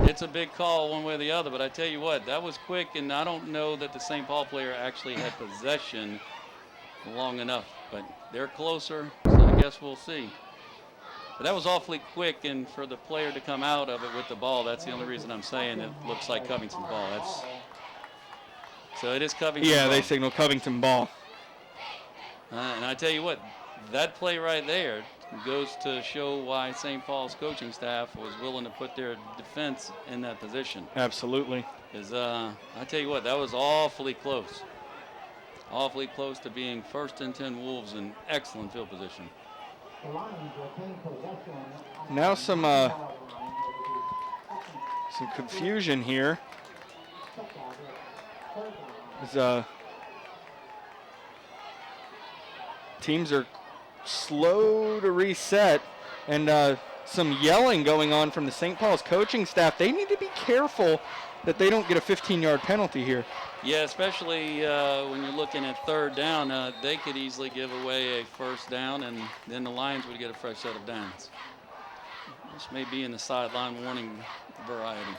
it's a big call one way or the other, but I tell you what, that was quick, and I don't know that the St. Paul player actually had possession long enough, but they're closer, so I guess we'll see. But that was awfully quick, and for the player to come out of it with the ball, that's the only reason I'm saying it looks like Covington's ball. So it is Covington's ball. Yeah, they signal Covington ball. And I tell you what, that play right there goes to show why St. Paul's coaching staff was willing to put their defense in that position. Absolutely. Because I tell you what, that was awfully close. Awfully close to being 1st and 10 Wolves in excellent field position. Now some confusion here. Teams are slow to reset, and some yelling going on from the St. Paul's coaching staff. They need to be careful that they don't get a 15-yard penalty here. Yeah, especially when you're looking at 3rd down, they could easily give away a 1st down, and then the Lions would get a fresh set of downs. This may be in the sideline warning variety.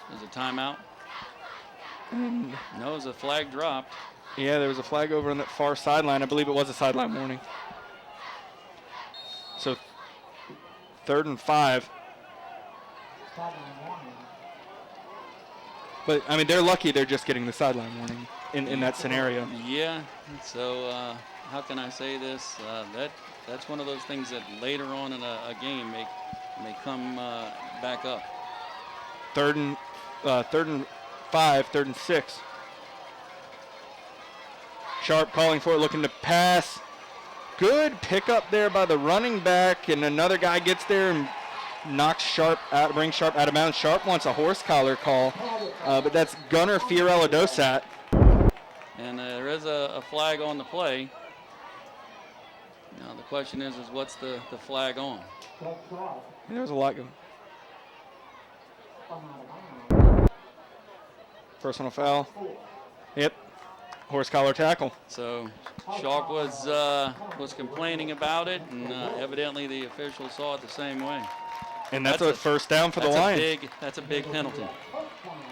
There's a timeout. No, there's a flag dropped. Yeah, there was a flag over on that far sideline. I believe it was a sideline warning. So 3rd and 5. But, I mean, they're lucky they're just getting the sideline warning in that scenario. Yeah, so how can I say this? That's one of those things that later on in a game may come back up. 3rd and 5, 3rd and 6. Sharp calling for it, looking to pass. Good pickup there by the running back, and another guy gets there and knocks Sharp out, brings Sharp out of bounds. Sharp wants a horse collar call, but that's Gunnar Fiorello-Dosat. And there is a flag on the play. Now the question is what's the flag on? There was a lot going. Personal foul. Yep. Horse collar tackle. So Sharp was complaining about it, and evidently the officials saw it the same way. And that's a 1st down for the Lions. That's a big penalty.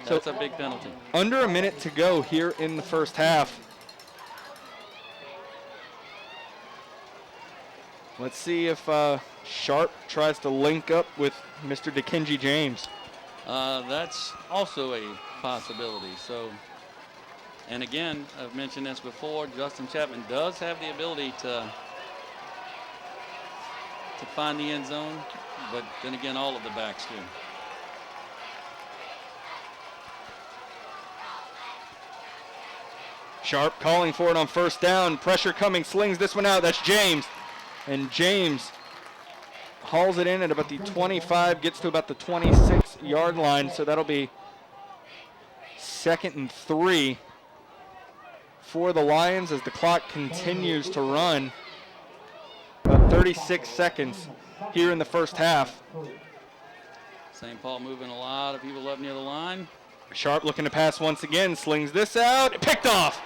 That's a big penalty. Under a minute to go here in the 1st half. Let's see if Sharp tries to link up with Mr. Dickenji James. That's also a possibility. So, and again, I've mentioned this before, Justin Chapman does have the ability to find the end zone, but then again, all of the backs do. Sharp calling for it on 1st down. Pressure coming, slings this one out. That's James. And James hauls it in at about the 25, gets to about the 26-yard line. So that'll be 2nd and 3 for the Lions as the clock continues to run. About 36 seconds here in the 1st half. St. Paul moving a lot of people up near the line. Sharp looking to pass once again, slings this out, picked off.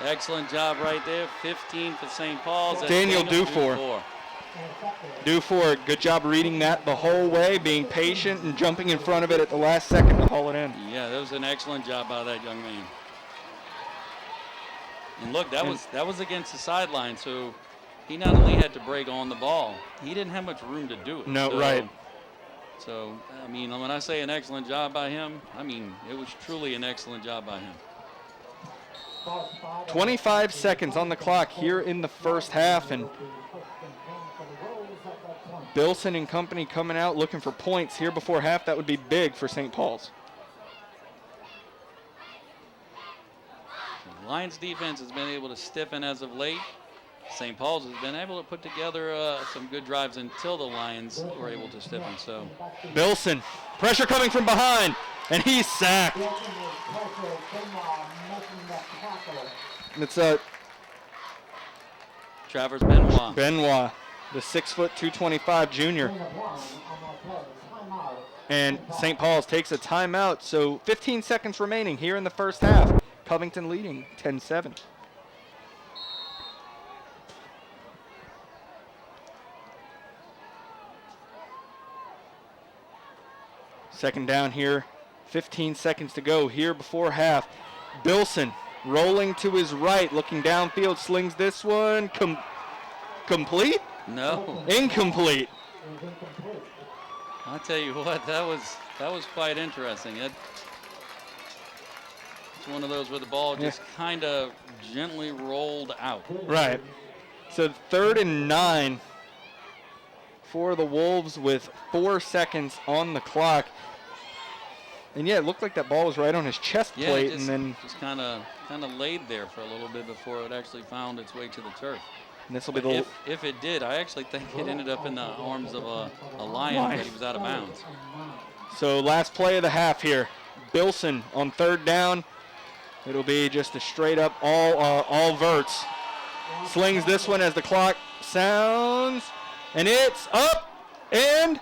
Excellent job right there. 15 for St. Paul's. That's Daniel Dufour. Dufour, good job reading that the whole way, being patient and jumping in front of it at the last second to haul it in. Yeah, that was an excellent job by that young man. And look, that was against the sideline, so he not only had to break on the ball, he didn't have much room to do it. No, right. So, I mean, when I say an excellent job by him, I mean, it was truly an excellent job by him. 25 seconds on the clock here in the 1st half, and Bilson and company coming out looking for points here before half. That would be big for St. Paul's. The Lions defense has been able to stiffen as of late. St. Paul's has been able to put together some good drives until the Lions were able to stiffen. So Bilson, pressure coming from behind, and he's sacked. It's Travers Benoit. Benoit, the 6', 225 junior. And St. Paul's takes a timeout, so 15 seconds remaining here in the 1st half. Covington leading 10-7. Second down here. 15 seconds to go here before half. Bilson rolling to his right, looking downfield, slings this one. Complete? No. Incomplete. I'll tell you what, that was quite interesting. It's one of those where the ball just kind of gently rolled out. Right. So 3rd and 9 for the Wolves with 4 seconds on the clock. And yeah, it looked like that ball was right on his chest plate, and then just kind of laid there for a little bit before it actually found its way to the turf. And this will be the if it did, I actually think it ended up in the arms of a lion, but he was out of bounds. So last play of the half here. Bilson on 3rd down. It'll be just a straight up all verts. Slings this one as the clock sounds, and it's up and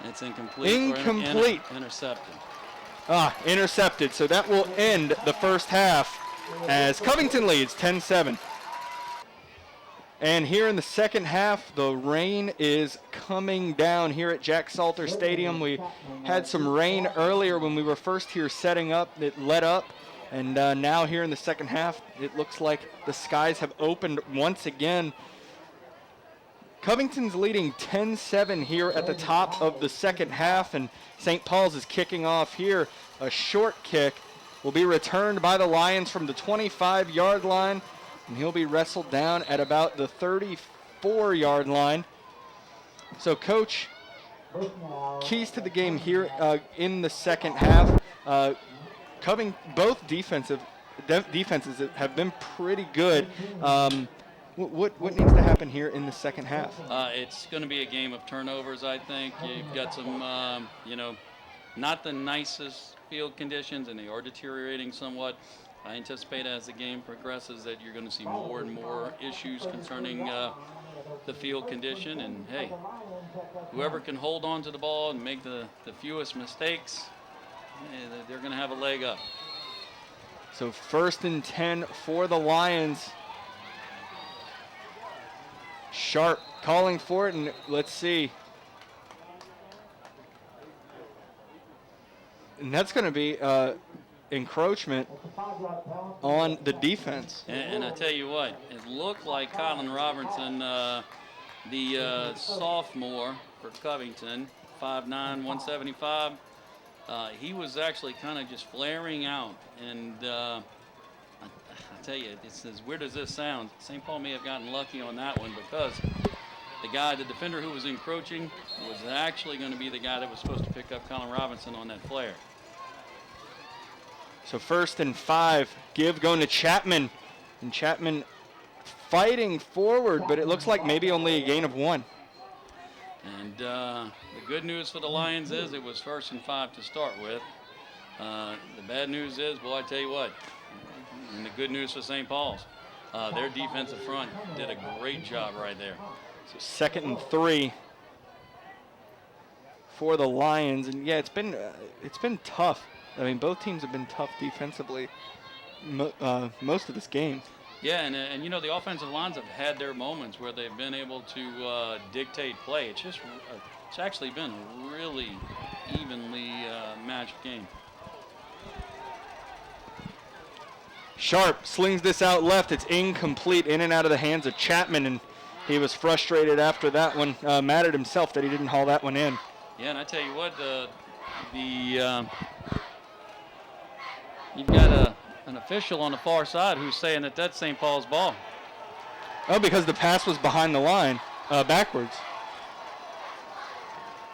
it's incomplete. Incomplete. Intercepted. Intercepted. So that will end the first half as Covington leads 10-7. And here in the second half, the rain is coming down here at Jack Salter Stadium. We had some rain earlier when we were first here setting up. It let up. And now here in the second half, it looks like the skies have opened once again. Covington's leading 10-7 here at the top of the second half, and St. Paul's is kicking off here. A short kick will be returned by the Lions from the 25-yard line, and he'll be wrestled down at about the 34-yard line. So, Coach, keys to the game here in the second half. Both defenses have been pretty good. What needs to happen here in the second half? It's going to be a game of turnovers, I think. You've got some, not the nicest field conditions, and they are deteriorating somewhat. I anticipate as the game progresses that you're going to see more and more issues concerning the field condition. And, hey, whoever can hold on to the ball and make the fewest mistakes, they're going to have a leg up. So 1st and 10 for the Lions. Sharp calling for it, and let's see. And that's going to be encroachment on the defense. And I tell you what, it looked like Colin Robertson, the sophomore for Covington, 5'9", 175. He was actually kind of just flaring out, and I tell you, it's as weird as this sounds, St. Paul may have gotten lucky on that one because the defender who was encroaching was actually going to be the guy that was supposed to pick up Colin Robinson on that flare. So 1st and 5, give going to Chapman, and Chapman fighting forward, but it looks like maybe only a gain of 1. And the good news for the Lions is it was 1st and 5 to start with. The bad news is, I tell you what, and the good news for St. Paul's, their defensive front did a great job right there. So 2nd and 3 for the Lions, and yeah, it's been tough. I mean, both teams have been tough defensively most of this game. Yeah, and you know, the offensive lines have had their moments where they've been able to dictate play. It's actually been a really evenly matched game. Sharp slings this out left. It's incomplete, in and out of the hands of Chapman, and he was frustrated after that one. Mad at himself that he didn't haul that one in. Yeah, and I tell you what, you've got an official on the far side who's saying that that's St. Paul's ball. Oh, because the pass was behind the line, backwards.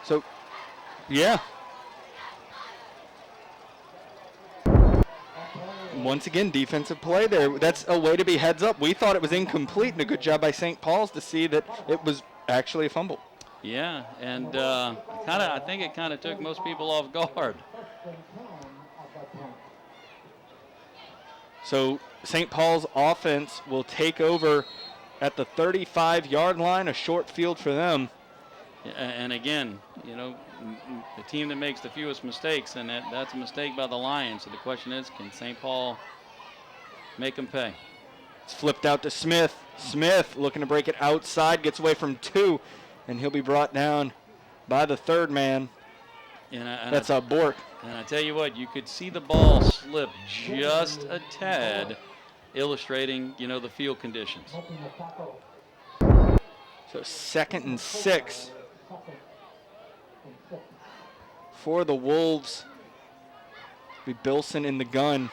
So, yeah. Once again, defensive play there. That's a way to be heads up. We thought it was incomplete, and a good job by St. Paul's to see that it was actually a fumble. Yeah, and I think it kind of took most people off guard. So St. Paul's offense will take over at the 35-yard line, a short field for them. And again, you know, the team that makes the fewest mistakes, and that's a mistake by the Lions. So the question is, can St. Paul make them pay? It's flipped out to Smith. Smith looking to break it outside, gets away from 2, and he'll be brought down by the 3rd man. That's a Bork. And I tell you what, you could see the ball slip just a tad, illustrating, the field conditions. So 2nd and 6 for the Wolves. Be Bilson in the gun.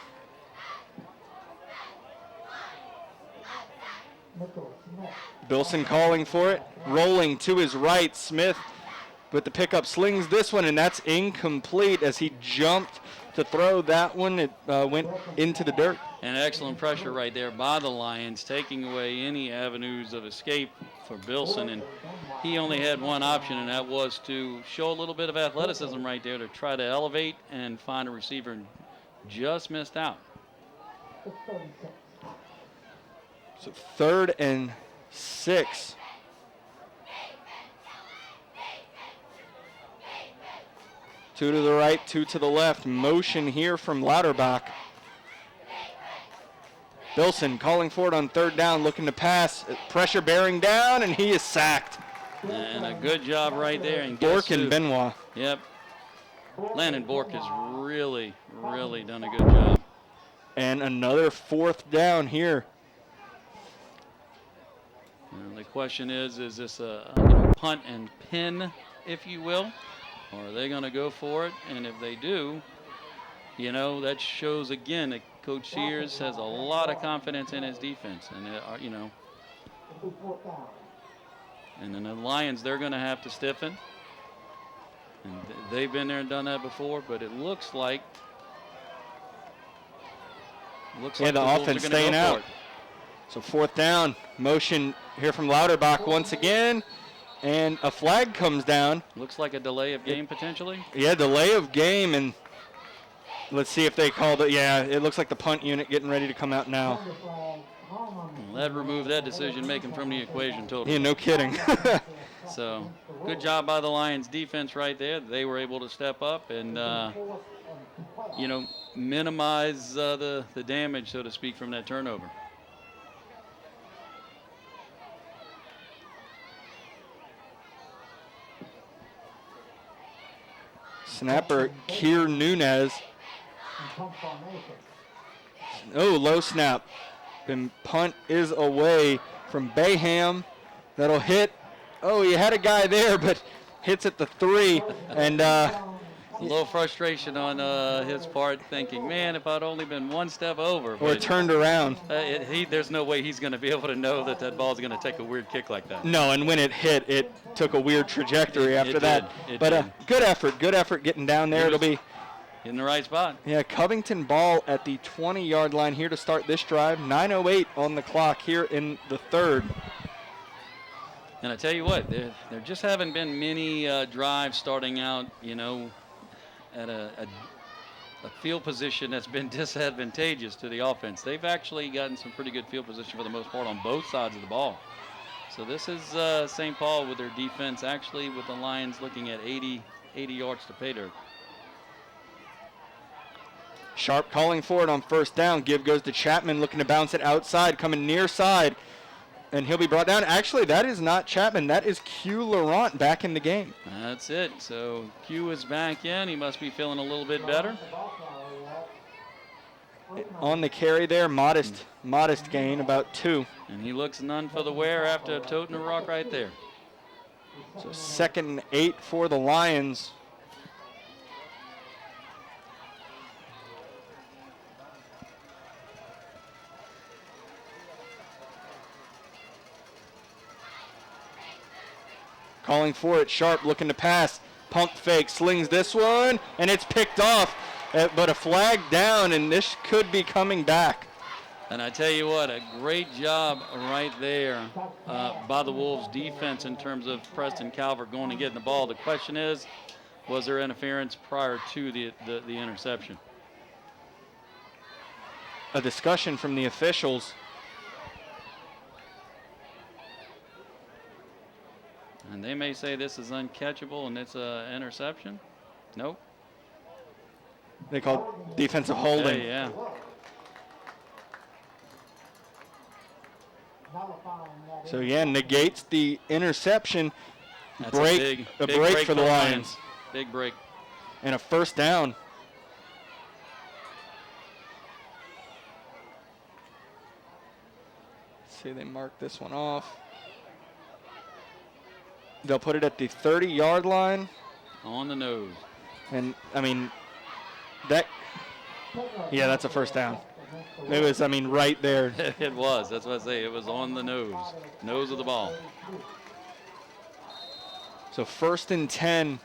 Bilson calling for it, rolling to his right. Smith with the pickup slings this one, and that's incomplete as he jumped to throw that one. It went into the dirt. And excellent pressure right there by the Lions, taking away any avenues of escape for Bilson. And he only had one option, and that was to show a little bit of athleticism right there to try to elevate and find a receiver, and just missed out. So 3rd and 6. Two to the right, 2 to the left. Motion here from Lauterbach. Bilson calling for it on 3rd down, looking to pass. Pressure bearing down, and he is sacked. And a good job right there. And Bork and Benoit. Yep. Landon Bork has really, really done a good job. And another 4th down here. And the question is this a punt and pin, if you will? Or are they going to go for it? And if they do, that shows again that Coach Sears has a lot of confidence in his defense. And, and then the Lions, they're going to have to stiffen. And they've been there and done that before, but it looks like the offense staying out. So 4th down, motion here from Lauterbach once again. And a flag comes down. Looks like a delay of game potentially. Yeah, delay of game, and let's see if they called it. Yeah, it looks like the punt unit getting ready to come out now. Well, that removed that decision making from the equation totally. Yeah, no kidding. So good job by the Lions defense right there. They were able to step up and minimize the damage, so to speak, from that turnover. Snapper, Kier Nunez. Oh, low snap. And punt is away from Bayham. That'll hit. Oh, he had a guy there, but hits at the 3. And a little frustration on his part, thinking, man, if I'd only been one step over. Or turned around. There's no way he's going to be able to know that ball's going to take a weird kick like that. No, and when it hit, it took a weird trajectory after that. But good effort getting down there. It'll be in the right spot. Yeah, Covington ball at the 20-yard line here to start this drive. 9:08 on the clock here in the 3rd. And I tell you what, there just haven't been many drives starting out, at a field position that's been disadvantageous to the offense. They've actually gotten some pretty good field position for the most part on both sides of the ball. So this is St. Paul with their defense, actually with the Lions looking at 80 yards to pay dirt. Sharp calling for it on 1st down. Give goes to Chapman, looking to bounce it outside, coming near side. And he'll be brought down. Actually, that is not Chapman. That is Q Laurent back in the game. That's it. So Q is back in. He must be feeling a little bit better. On the carry there, modest gain, about 2. And he looks none for the wear after toting a rock right there. So 2nd and 8 for the Lions. Calling for it, Sharp looking to pass. Pump fake, slings this one, and it's picked off. But a flag down, and this could be coming back. And I tell you what, a great job right there by the Wolves defense in terms of Preston Calvert going and getting the ball. The question is, was there interference prior to the interception? A discussion from the officials. And they may say this is uncatchable and it's an interception. Nope. They call defensive holding. Hey, yeah. So yeah, negates the interception. That's break a big break for the Lions. Big break. and a first down. Let's see, they mark this one off. They'll put it at the 30-yard line. On the nose. And, I mean, that's a first down. It was, right there. It was. That's what I say. It was on the nose of the ball. So 1st and 10.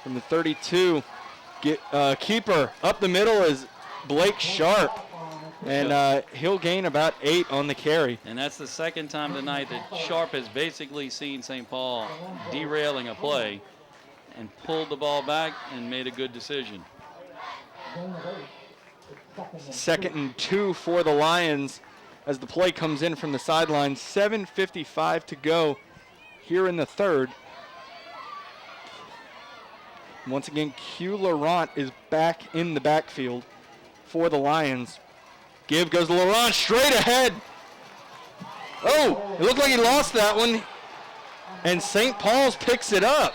From the 32. Keeper up the middle is Blake Sharp. And he'll gain about 8 on the carry. And that's the second time tonight that Sharp has basically seen St. Paul derailing a play and pulled the ball back and made a good decision. 2nd and 2 for the Lions as the play comes in from the sideline. 7:55 to go here in the third. Once again, Q Laurent is back in the backfield for the Lions. Give goes to Laurent straight ahead. Oh, it looked like he lost that one. And St. Paul's picks it up.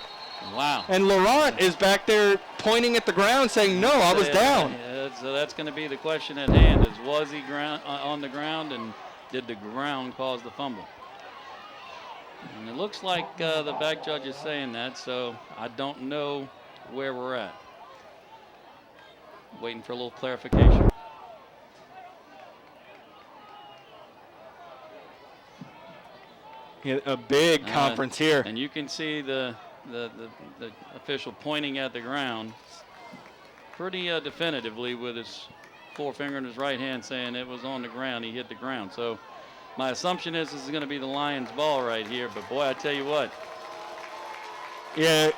Wow. And Laurent is back there pointing at the ground saying, no, I was down. Yeah, so that's going to be the question at hand is, was he on the ground, and did the ground cause the fumble? And it looks like the back judge is saying that, so I don't know where we're at. Waiting for a little clarification. A big conference here. And you can see the official pointing at the ground pretty definitively with his forefinger in his right hand saying it was on the ground. He hit the ground. So my assumption is this is going to be the Lions' ball right here. But, boy, I tell you what. Yeah,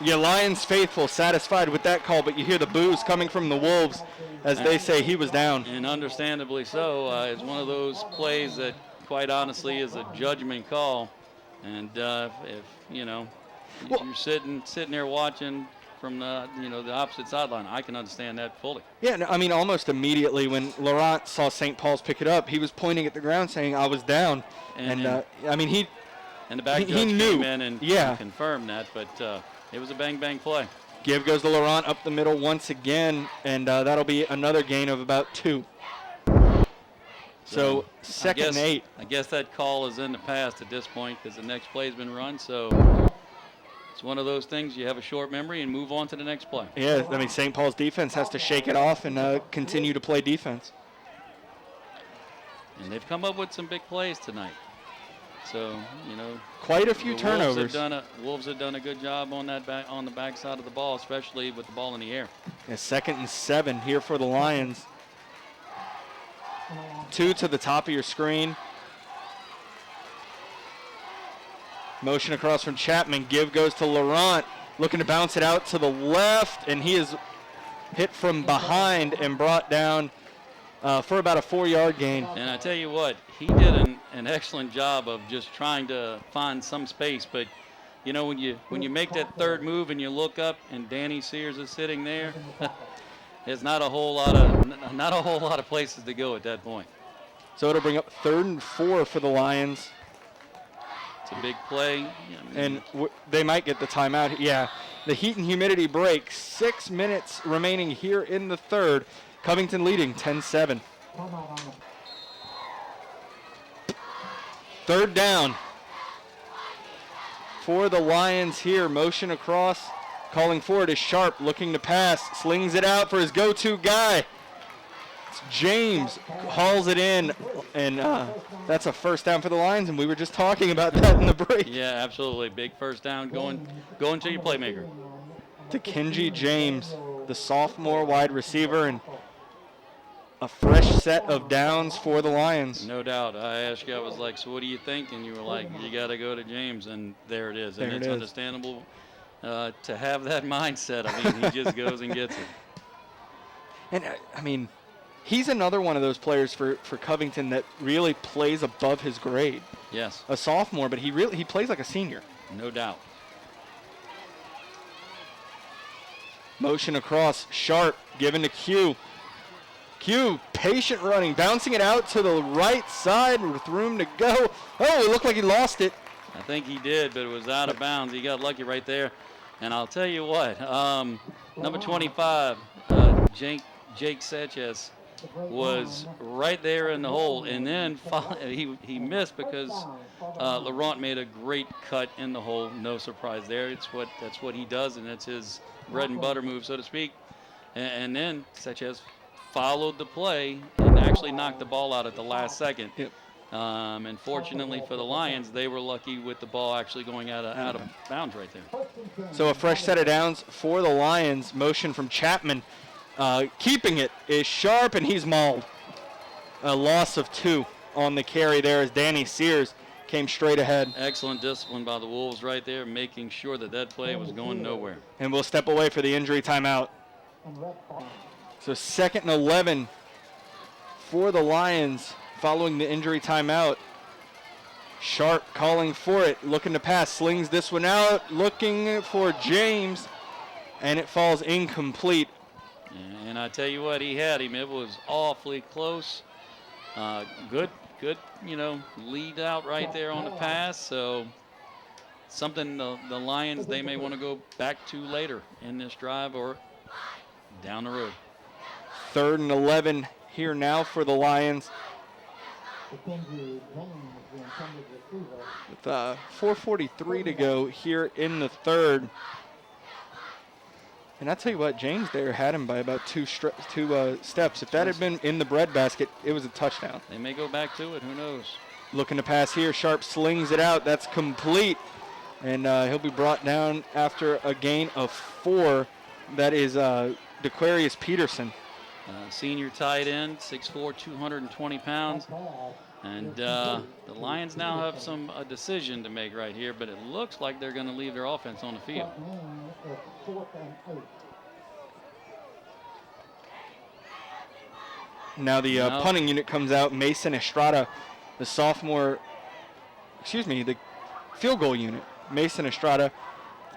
Lions faithful satisfied with that call, but you hear the boos coming from the Wolves as they say he was down. And understandably so. It's one of those plays that, quite honestly, is a judgment call. And if you're sitting there watching from the opposite sideline, I can understand that fully. Yeah, no, almost immediately when Laurent saw St. Paul's pick it up, he was pointing at the ground saying I was down. And the back judge came in and confirmed that, but it was a bang play. Give goes to Laurent up the middle once again, and that'll be another gain of about 2. So 2nd and 8. I guess that call is in the past at this point because the next play's been run. So it's one of those things you have a short memory and move on to the next play. Yeah, St. Paul's defense has to shake it off and continue to play defense. And they've come up with some big plays tonight. So, quite a few turnovers. Wolves have done a good job on the back side of the ball, especially with the ball in the air. Yeah, 2nd and 7 here for the Lions. 2 to the top of your screen. Motion across from Chapman. Give goes to Laurent, looking to bounce it out to the left, and he is hit from behind and brought down for about a 4-yard gain. And I tell you what, he did an excellent job of just trying to find some space. But when you make that third move and you look up and Danny Sears is sitting there, there's not a whole lot of places to go at that point. So it'll bring up 3rd and 4 for the Lions. It's a big play. And they might get the timeout. Yeah, the heat and humidity break. 6 minutes remaining here in the third. Covington leading 10-7. 3rd down for the Lions here. Motion across. Calling forward is Sharp, looking to pass. Slings it out for his go-to guy. It's James. Hauls it in. And that's a first down for the Lions, and we were just talking about that in the break. Yeah, absolutely. Big first down going to your playmaker. To Kenji James, the sophomore wide receiver, and a fresh set of downs for the Lions. No doubt. I asked you, I was like, so what do you think? And you were like, you got to go to James, and there it is. And it's understandable to have that mindset. He just goes and gets it. And, he's another one of those players for Covington that really plays above his grade. Yes. A sophomore, but he plays like a senior. No doubt. Motion across, Sharp, given to Q. Q, patient running, bouncing it out to the right side with room to go. Oh, it looked like he lost it. I think he did, but it was out of bounds. He got lucky right there. And I'll tell you what, number 25, Jake Sanchez, was right there in the hole, and then he missed because Laurent made a great cut in the hole. No surprise there. That's what he does, and it's his bread and butter move, so to speak. And then Sanchez followed the play and actually knocked the ball out at the last second. Yep. And fortunately for the Lions, they were lucky with the ball actually going out of bounds right there. So a fresh set of downs for the Lions. Motion from Chapman. Keeping it is Sharp, and he's mauled. A loss of 2 on the carry there as Danny Sears came straight ahead. Excellent discipline by the Wolves right there, making sure that play was going nowhere. And we'll step away for the injury timeout. So 2nd and 11 for the Lions following the injury timeout. Sharp calling for it, looking to pass, slings this one out, looking for James, and it falls incomplete. And I tell you what, he had him. It was awfully close. Good, lead out right there on the pass. So something the Lions, they may want to go back to later in this drive or down the road. 3rd and 11 here now for the Lions. With 4:43 to go here in the 3rd. And I tell you what, James there had him by about two steps. If that had been in the breadbasket, it was a touchdown. They may go back to it. Who knows? Looking to pass here. Sharp slings it out. That's complete. And he'll be brought down after a gain of 4. That is DeQuarius Peterson. Senior tight end, 6'4", 220 pounds. And the Lions now have a decision to make right here, but it looks like they're going to leave their offense on the field. Now the punting unit comes out. Mason Estrada, the field goal unit. Mason Estrada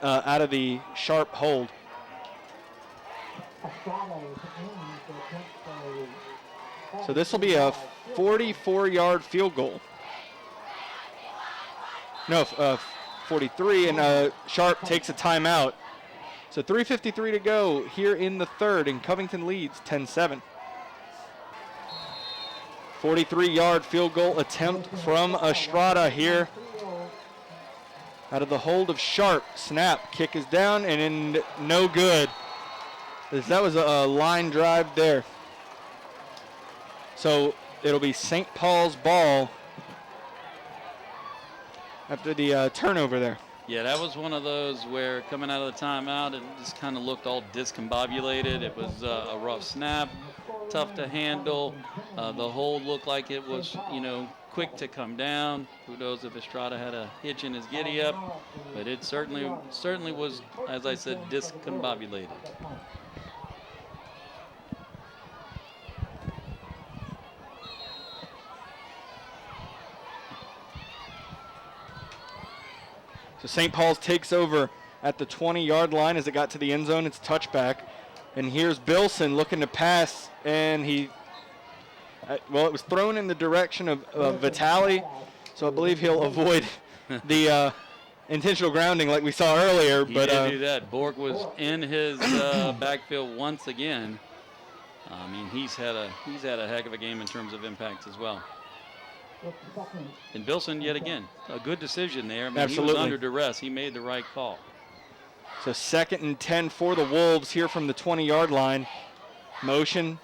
out of the Sharp hold. So this will be a 44-yard field goal. No, 43, and Sharp takes a timeout. So 3:53 to go here in the 3rd, and Covington leads 10-7. 43-yard field goal attempt from Estrada here. Out of the hold of Sharp. Snap, kick is down, and in no good. That was a line drive there. So it'll be St. Paul's ball after the turnover there. Yeah, that was one of those where coming out of the timeout, it just kind of looked all discombobulated. It was a rough snap, tough to handle. The hold looked like it was, quick to come down. Who knows if Estrada had a hitch in his giddy up, but it certainly was, as I said, discombobulated. So St. Paul's takes over at the 20-yard line as it got to the end zone. It's touchback. And here's Bilson looking to pass, and it was thrown in the direction of Vitale, so I believe he'll avoid the intentional grounding like we saw earlier. He did do that. Bork was in his backfield once again. I mean, he's had a heck of a game in terms of impact as well. And Bilson, yet again, a good decision there. I mean, Absolutely. He was under duress. He made the right call. So 2nd and 10 for the Wolves here from the 20-yard line. Motion.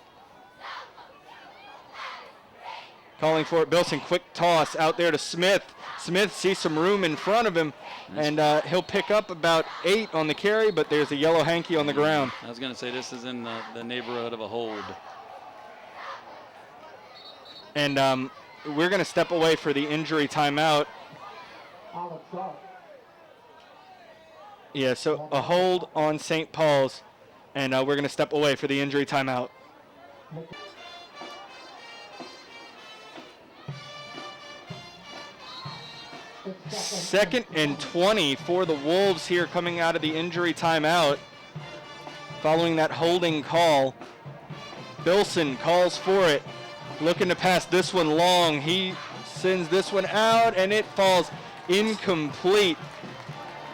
Calling for it. Bilson, quick toss out there to Smith. Smith sees some room in front of him, and he'll pick up about 8 on the carry, but there's a yellow hanky on the ground. I was going to say this is in the neighborhood of a hold. And we're going to step away for the injury timeout. Yeah, so a hold on St. Paul's, and we're going to step away for the injury timeout. Second and 20 for the Wolves here coming out of the injury timeout. Following that holding call, Bilson calls for it. Looking to pass this one long. He sends this one out, and it falls incomplete.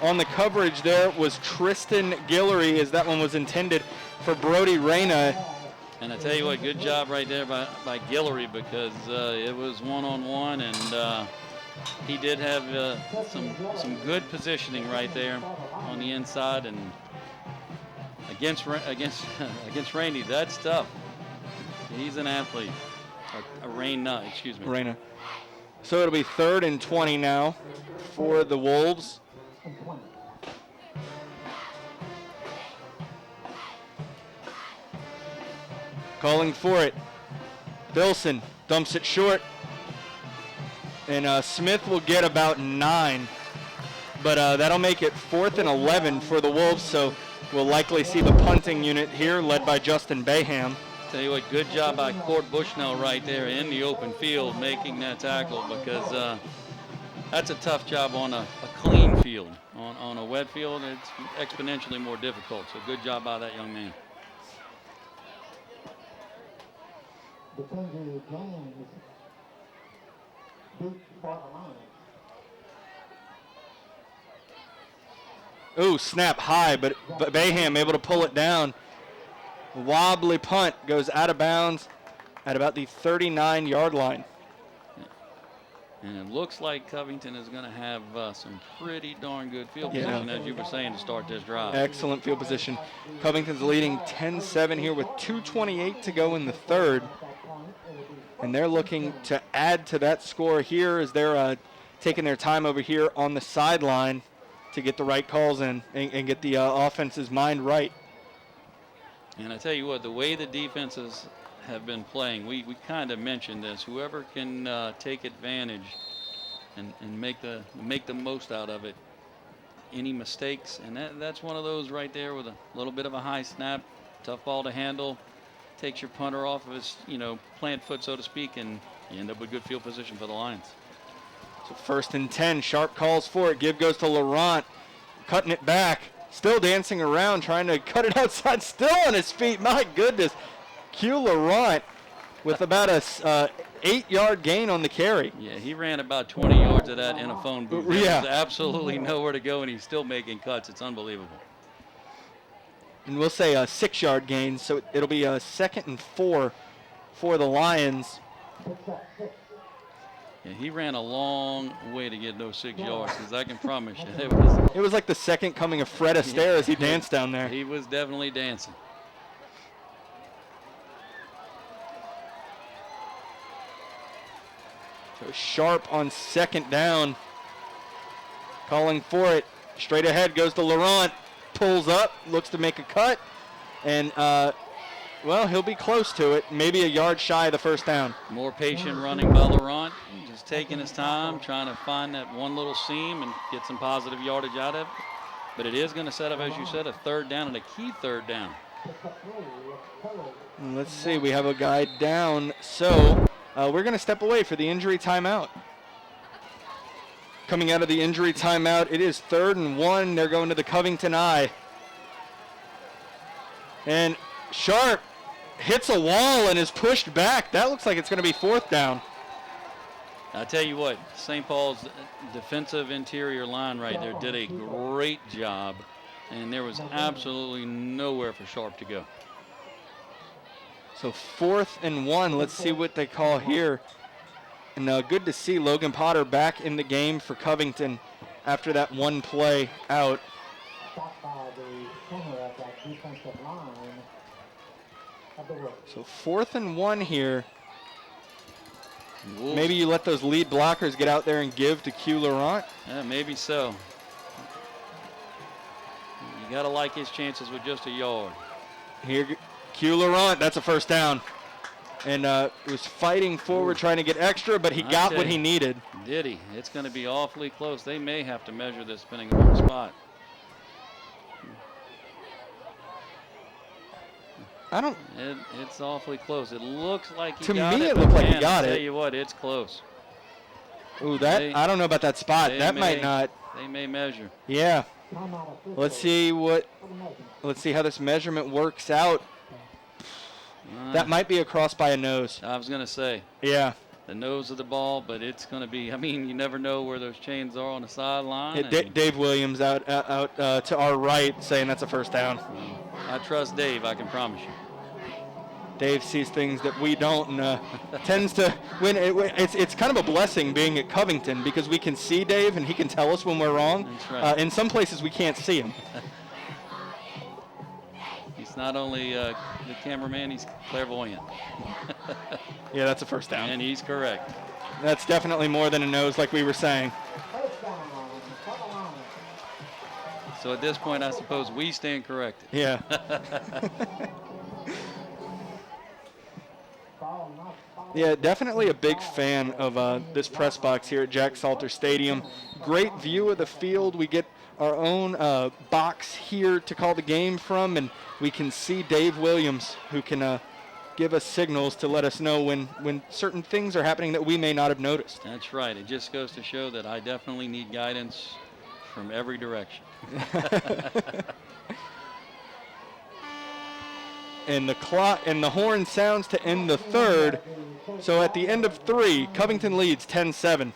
On the coverage there was Tristan Guillory, as that one was intended for Brody Reyna. And I tell you what, good job right there by Guillory, because it was one-on-one, and he did have some good positioning right there on the inside, and against Rainey, that's tough. He's an athlete. Reyna, excuse me. Reyna. So it'll be 3rd and 20 now for the Wolves. Calling for it. Bilson dumps it short. And Smith will get about 9. But that'll make it 4th and 11 for the Wolves. So we'll likely see the punting unit here led by Justin Bayham. Tell you what, good job by Court Bushnell right there in the open field making that tackle, because that's a tough job on a clean field. On a wet field, it's exponentially more difficult. So good job by that young man. Ooh, snap high, but Bayham able to pull it down. Wobbly punt goes out of bounds at about the 39-yard line. And it looks like Covington is going to have some pretty darn good field position, as you were saying, to start this drive. Excellent field position. Covington's leading 10-7 here with 2:28 to go in the 3rd. And they're looking to add to that score here as they're taking their time over here on the sideline to get the right calls in and get the offense's mind right. And I tell you what, the way the defenses have been playing, we kind of mentioned this. Whoever can take advantage and make the most out of it. Any mistakes, and that's one of those right there with a little bit of a high snap, tough ball to handle, takes your punter off of his plant foot, so to speak, and you end up with good field position for the Lions. So 1st and 10, Sharp calls for it. Give goes to Laurent, cutting it back, still dancing around, trying to cut it outside, still on his feet. My goodness. Q Laurent with about a 8-yard gain on the carry. Yeah, he ran about 20 yards of that in a phone booth. Yeah. There's absolutely nowhere to go, and he's still making cuts. It's unbelievable. And we'll say a 6-yard gain, so it'll be a 2nd and 4 for the Lions. Yeah, he ran a long way to get those 6 yards, because I can promise you it was like the second coming of Fred Astaire as he danced down there. He was definitely dancing. So Sharp on 2nd down, calling for it. Straight ahead goes to Laurent, pulls up, looks to make a cut, and well, he'll be close to it, maybe a yard shy of the 1st down. More patient running by Laurent, just taking his time, trying to find that one little seam and get some positive yardage out of it. But it is going to set up, as you said, a 3rd down, and a key 3rd down. And let's see, we have a guy down, so we're going to step away for the injury timeout. Coming out of the injury timeout, it is 3rd and 1. They're going to the Covington I. And Sharp hits a wall and is pushed back. That looks like it's going to be 4th down. I tell you what, St. Paul's defensive interior line right there did a great job, and there was absolutely nowhere for Sharp to go. So 4th and 1. Let's see what they call here. And good to see Logan Potter back in the game for Covington after that one play out. So 4th and 1 here. Wolves. Maybe you let those lead blockers get out there and give to Q Laurent. Yeah, maybe so. You got to like his chances with just a yard. Here, Q Laurent, that's a 1st down. And was fighting forward, trying to get extra, but he got what he needed. Did he? It's going to be awfully close. They may have to measure this depending on the spot. It's awfully close. It looks like he got it. To me, it looked like he got it. it. Tell you what, it's close. Ooh, I don't know about that spot. That might not. They may measure. Yeah. Let's see how this measurement works out. That might be a cross by a nose. I was going to say. Yeah. the nose of the ball, but it's going to be, I mean, you never know where those chains are on the sideline. Dave Williams out to our right saying that's a first down. I trust Dave, I can promise you. Dave sees things that we don't and tends to win. It's kind of a blessing being at Covington because we can see Dave and he can tell us when we're wrong. That's right. In some places we can't see him. He's not only the cameraman, he's clairvoyant. Yeah, that's a first down. And he's correct. That's definitely more than a nose, like we were saying. So at this point, I suppose we stand corrected. Yeah. Yeah, definitely a big fan of this press box here at Jack Salter Stadium. Great view of the field. We get our own box here to call the game from, and we can see Dave Williams, who can give us signals to let us know when certain things are happening that we may not have noticed. That's right. It just goes to show that I definitely need guidance from every direction. And the clock and the horn sounds to end the third. So at the end of 3, Covington leads 10-7.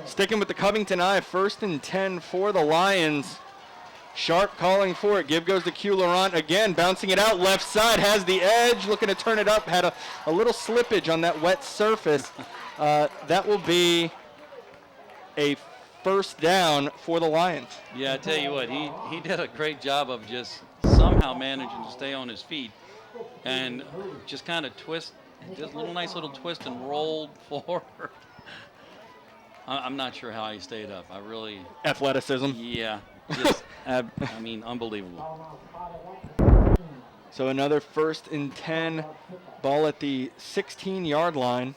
Sticking with the Covington eye, 1st and 10 for the Lions. Sharp calling for it. Give goes to Q Laurent again, bouncing it out left side, has the edge, looking to turn it up, had a little slippage on that wet surface. That will be a first down for the Lions. Yeah, I tell you what, he did a great job of just somehow managing to stay on his feet and just kind of twist, just a little nice little twist and rolled forward. I'm not sure how he stayed up. I really. Athleticism. Yeah, just, I mean, unbelievable. So another 1st and 10, ball at the 16-yard line.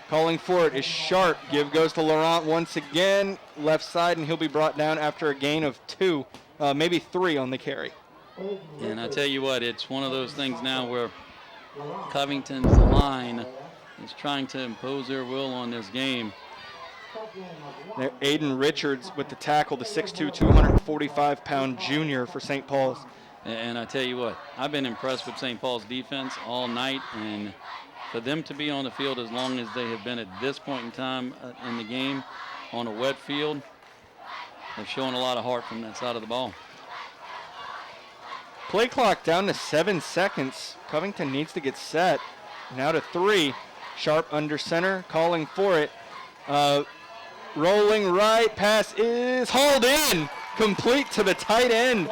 Calling for it is Sharp. Give goes to Laurent once again, left side, and he'll be brought down after a gain of 2, maybe 3 on the carry. And I tell you what, it's one of those things now where Covington's line is trying to impose their will on this game. There, Aiden Richards with the tackle, the 6'2", 245-pound junior for St. Paul's. And I tell you what, I've been impressed with St. Paul's defense all night, and for them to be on the field as long as they have been at this point in time in the game on a wet field, they're showing a lot of heart from that side of the ball. Play clock down to 7 seconds. Covington needs to get set. Now to 3. Sharp under center, calling for it. Rolling right, pass is hauled in. Complete to the tight end,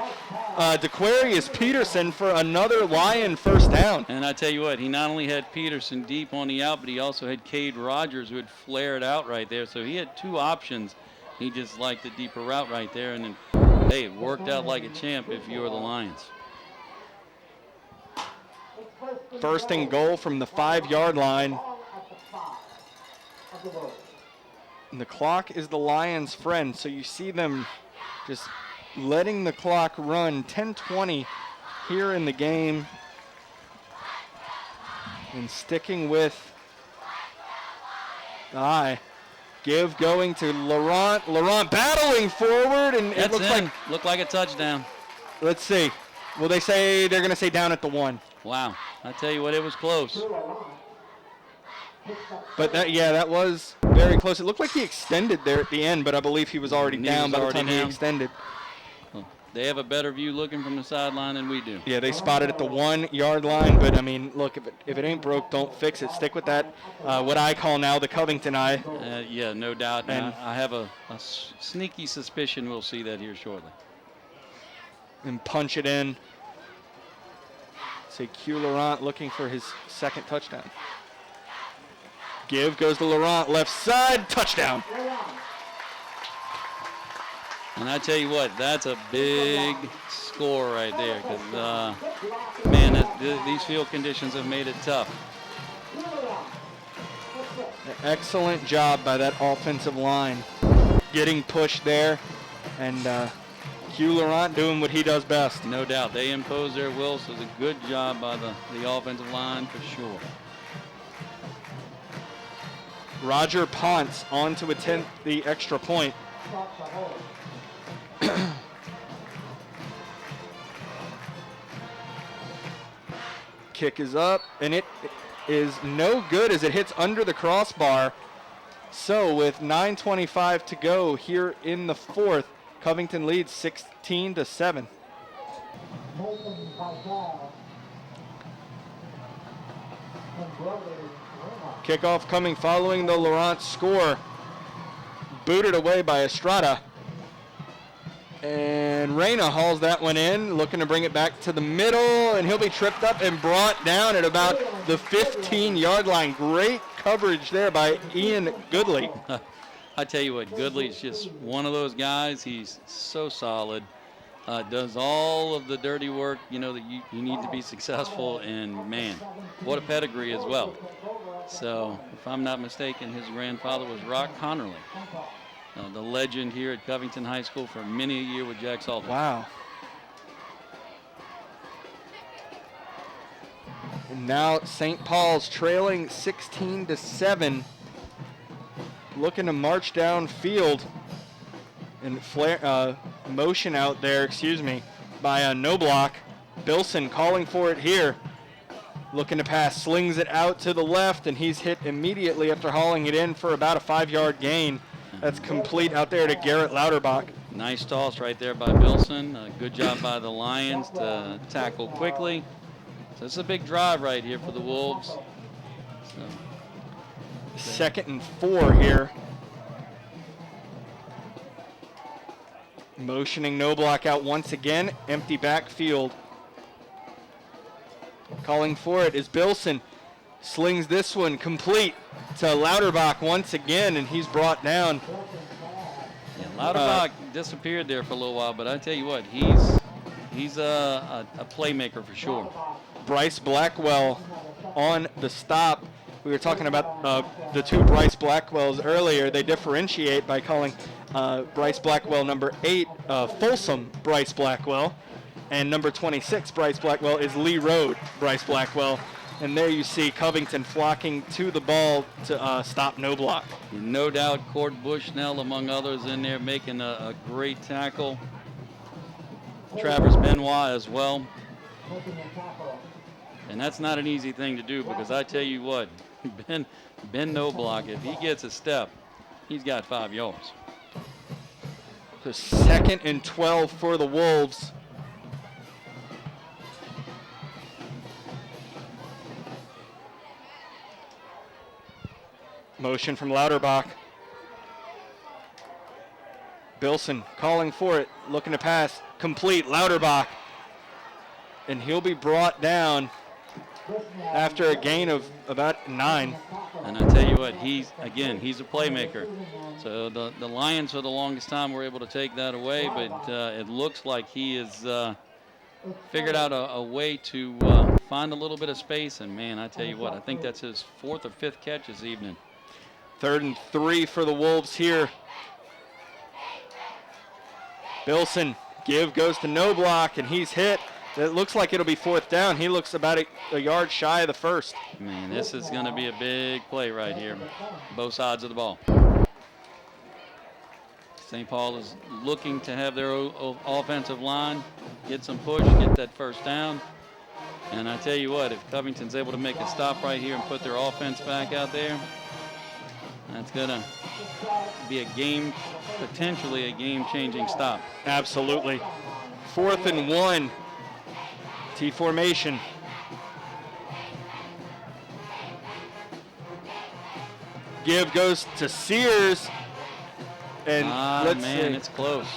DeQuarius Peterson for another Lion first down. And I tell you what, he not only had Peterson deep on the out, but he also had Cade Rogers who had flared out right there. So he had 2 options. He just liked the deeper route right there. And then, hey, it worked out like a champ if you were the Lions. 1st and goal from the 5-yard line. And the clock is the Lions' friend, so you see them just letting the clock run. 10:20 here in the game. And sticking with the eye. Give going to Laurent. Laurent battling forward, and it looked like a touchdown. Let's see. Will they say they're going to say down at the 1? Wow. I tell you what, it was close. But that was very close. It looked like he extended there at the end, but I believe he was already down by the time he extended. Well, they have a better view looking from the sideline than we do. Yeah, they spotted at the 1-yard line, but I mean, look, if it ain't broke, don't fix it. Stick with that, what I call now the Covington eye. Yeah, no doubt. And I have a sneaky suspicion we'll see that here shortly. And punch it in. Say Q Laurent looking for his 2nd touchdown. Give goes to Laurent, left side, touchdown. And I tell you what, that's a big score right there because, man, these field conditions have made it tough. Excellent job by that offensive line. Getting pushed there, and Q Laurent doing what he does best. No doubt. They impose their will, so it's a good job by the offensive line for sure. Roger Ponce on to attempt the extra point. Kick is up, and it is no good as it hits under the crossbar. So with 9:25 to go here in the fourth, Covington leads 16-7. Kickoff coming following the Laurent score. Booted away by Estrada. And Reyna hauls that one in, looking to bring it back to the middle, and he'll be tripped up and brought down at about the 15-yard line. Great coverage there by Ian Goodley. I tell you what, Goodley's just one of those guys. He's so solid. Does all of the dirty work, you know, that you need to be successful, and man, what a pedigree as well. So, if I'm not mistaken, his grandfather was Rock Connerly, the legend here at Covington High School for many a year with Jack Salter. Wow. And now St. Paul's trailing 16-7, looking to march downfield. And motion out there, by No Block. Bilson calling for it here. Looking to pass, slings it out to the left, and he's hit immediately after hauling it in for about a 5-yard gain. That's complete out there to Garrett Lauterbach. Nice toss right there by Bilson. Good job by the Lions to tackle quickly. So it's a big drive right here for the Wolves. So. 2nd and 4 here. Motioning No Block out once again. Empty backfield. Calling for it is Bilson. Slings this one complete to Lauterbach once again, and he's brought down. Yeah, Lauterbach disappeared there for a little while, but I tell you what, he's a playmaker for sure. Bryce Blackwell on the stop. We were talking about the two Bryce Blackwells earlier. They differentiate by calling Bryce Blackwell number 8 Folsom Bryce Blackwell, and number 26 Bryce Blackwell is Lee Road Bryce Blackwell. And there you see Covington flocking to the ball to stop No Block. No doubt Court Bushnell, among others, in there making a great tackle. Travers Benoit as well. And that's not an easy thing to do, because I tell you what, Ben No Block, if he gets a step, he's got 5 yards. So 2nd and 12 for the Wolves. Motion from Lauterbach. Bilson calling for it, looking to pass, complete, Lauterbach. And he'll be brought down after a gain of about 9. And I tell you what, he's a playmaker. So the Lions for the longest time were able to take that away, but it looks like he has figured out a way to find a little bit of space. And man, I tell you what, I think that's his 4th or 5th catch this evening. 3rd and 3 for the Wolves here. Bilson, give goes to No Block, and he's hit. It looks like it'll be 4th down. He looks about a yard shy of the 1st. Man, this is going to be a big play right here, both sides of the ball. St. Paul is looking to have their offensive line get some push, get that 1st down. And I tell you what, if Covington's able to make a stop right here and put their offense back out there, that's going to be potentially a game-changing stop. Absolutely. 4th and 1. T formation. Give goes to Sears. And let's see. It's close.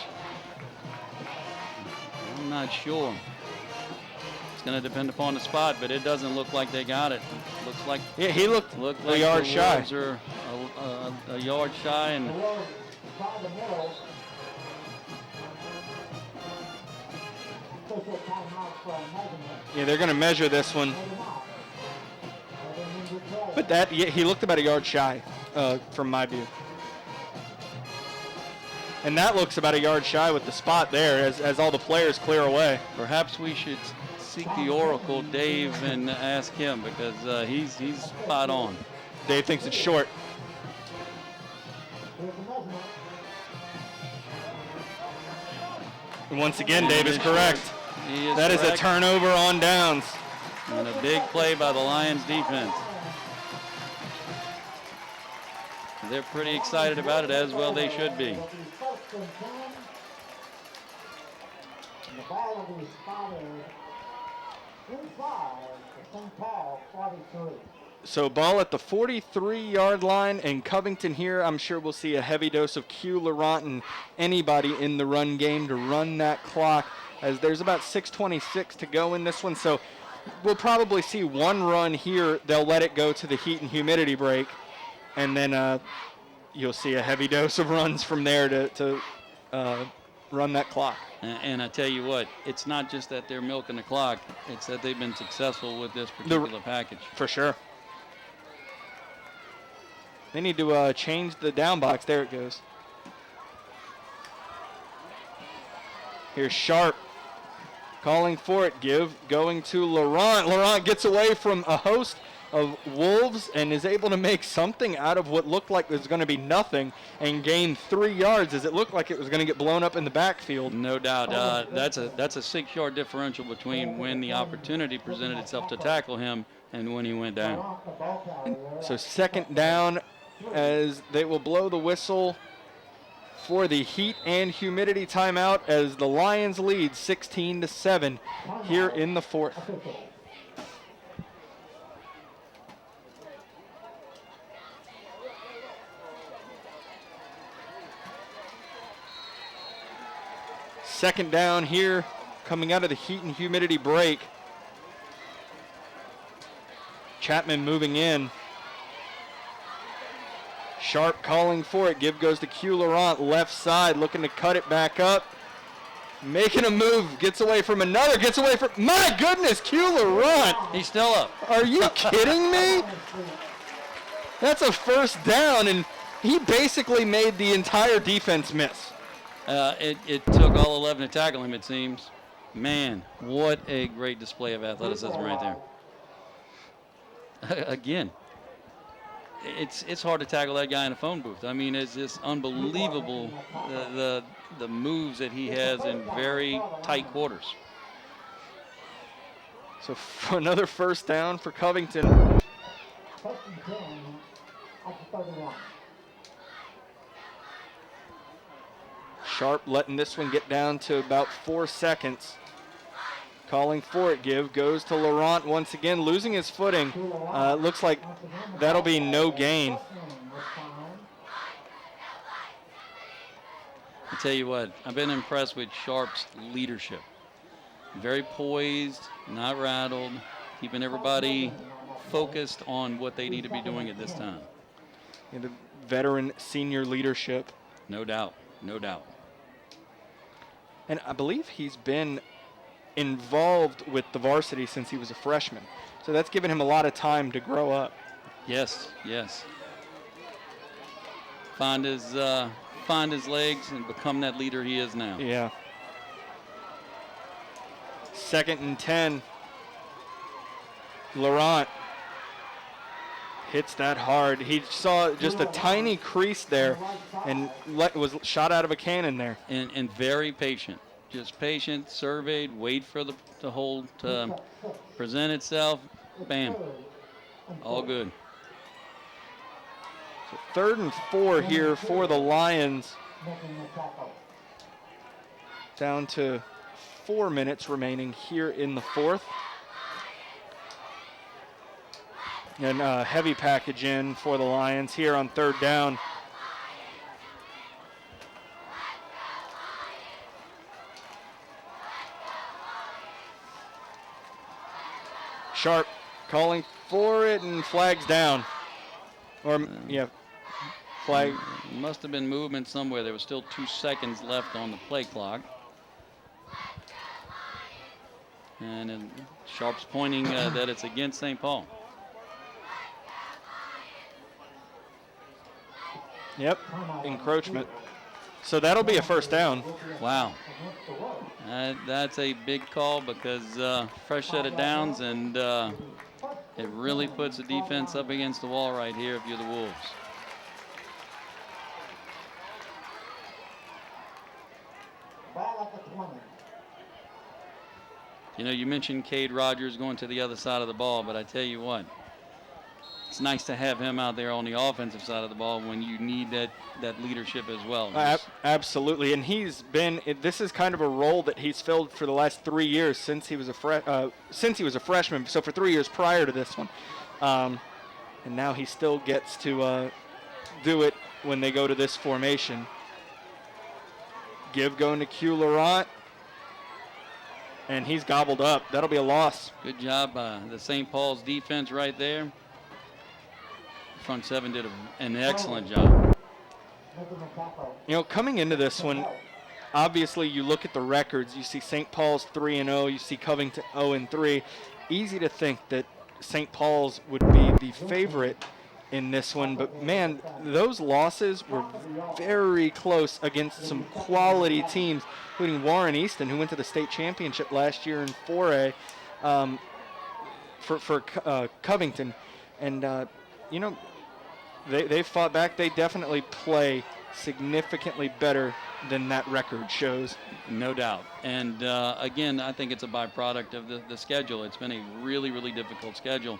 I'm not sure. It's going to depend upon the spot, but it doesn't look like they got it. Looks like he looked like a yard shy. Wolves are a yard shy, and yeah, they're going to measure this one. But he looked about a yard shy from my view. And that looks about a yard shy with the spot there as all the players clear away. Perhaps we should seek the Oracle, Dave, and ask him, because he's spot on. Dave thinks it's short. Once again, Dave is correct. He is That is a correct. turnover on downs. And a big play by the Lions defense. They're pretty excited about it, as well they should be. And the ball will be spotted inside the St. Paul 43. So ball at the 43-yard line, and Covington here, I'm sure we'll see a heavy dose of Q, Laurent, and anybody in the run game to run that clock, as there's about 6:26 to go in this one. So we'll probably see one run here. They'll let it go to the heat and humidity break, and then you'll see a heavy dose of runs from there to run that clock. And I tell you what, it's not just that they're milking the clock, it's that they've been successful with this particular package. For sure. They need to change the down box. There it goes. Here's Sharp calling for it. Going to Laurent. Laurent gets away from a host of Wolves and is able to make something out of what looked like was going to be nothing and gain 3 yards, as it looked like it was going to get blown up in the backfield. No doubt. That's a 6-yard differential between when the opportunity presented itself to tackle him and when he went down. So second down, as they will blow the whistle for the heat and humidity timeout, as the Lions lead 16-7 here in the fourth. Second down here, coming out of the heat and humidity break. Chapman moving in. Sharp calling for it. Give goes to Q Laurent, left side, looking to cut it back up. Making a move, gets away from another, gets away from, my goodness, Q Laurent. He's still up. Are you kidding me? That's a first down, and he basically made the entire defense miss. It took all 11 to tackle him, it seems. Man, what a great display of athleticism right there. Again, it's hard to tackle that guy in a phone booth. I mean, it's just unbelievable the moves that he has in very tight quarters. So for another first down for Covington. Sharp letting this one get down to about 4 seconds. Calling for it. Give goes to Laurent once again, losing his footing. Looks like that'll be no gain. I tell you what, I've been impressed with Sharp's leadership. Very poised, not rattled, keeping everybody focused on what they need to be doing at this time. And the veteran senior leadership. No doubt, no doubt. And I believe he's been involved with the varsity since he was a freshman. So that's given him a lot of time to grow up. Yes, yes. Find his legs and become that leader he is now. Yeah. 2nd and 10. Laurent hits that hard. He saw just a tiny crease there and was shot out of a cannon there. And very patient. Just patient, surveyed, wait for the hold to present itself. Bam. All good. So 3rd and 4 here for the Lions. Down to 4 minutes remaining here in the fourth. And a heavy package in for the Lions here on 3rd down. Sharp calling for it and flags down. Or, yeah, flag. Must have been movement somewhere. There was still 2 seconds left on the play clock. And Sharp's pointing that it's against St. Paul. Yep, encroachment. So that'll be a first down. Wow. That's a big call because fresh set of downs, and it really puts the defense up against the wall right here if you're the Wolves. Ball at the 20. You know, you mentioned Cade Rogers going to the other side of the ball, but I tell you what, it's nice to have him out there on the offensive side of the ball when you need that leadership as well. Absolutely, and this is kind of a role that he's filled for the last 3 years since he was a freshman. So for 3 years prior to this one, and now he still gets to do it when they go to this formation. Give going to Q Laurent, and he's gobbled up. That'll be a loss. Good job by the St. Paul's defense right there. Front seven did an excellent job. You know, coming into this one, obviously you look at the records. You see St. Paul's 3-0. You see Covington 0-3. Easy to think that St. Paul's would be the favorite in this one, but man, those losses were very close against some quality teams, including Warren Easton, who went to the state championship last year in 4A for Covington, and you know, they fought back. They definitely play significantly better than that record shows. No doubt. And again, I think it's a byproduct of the schedule. It's been a really, really difficult schedule.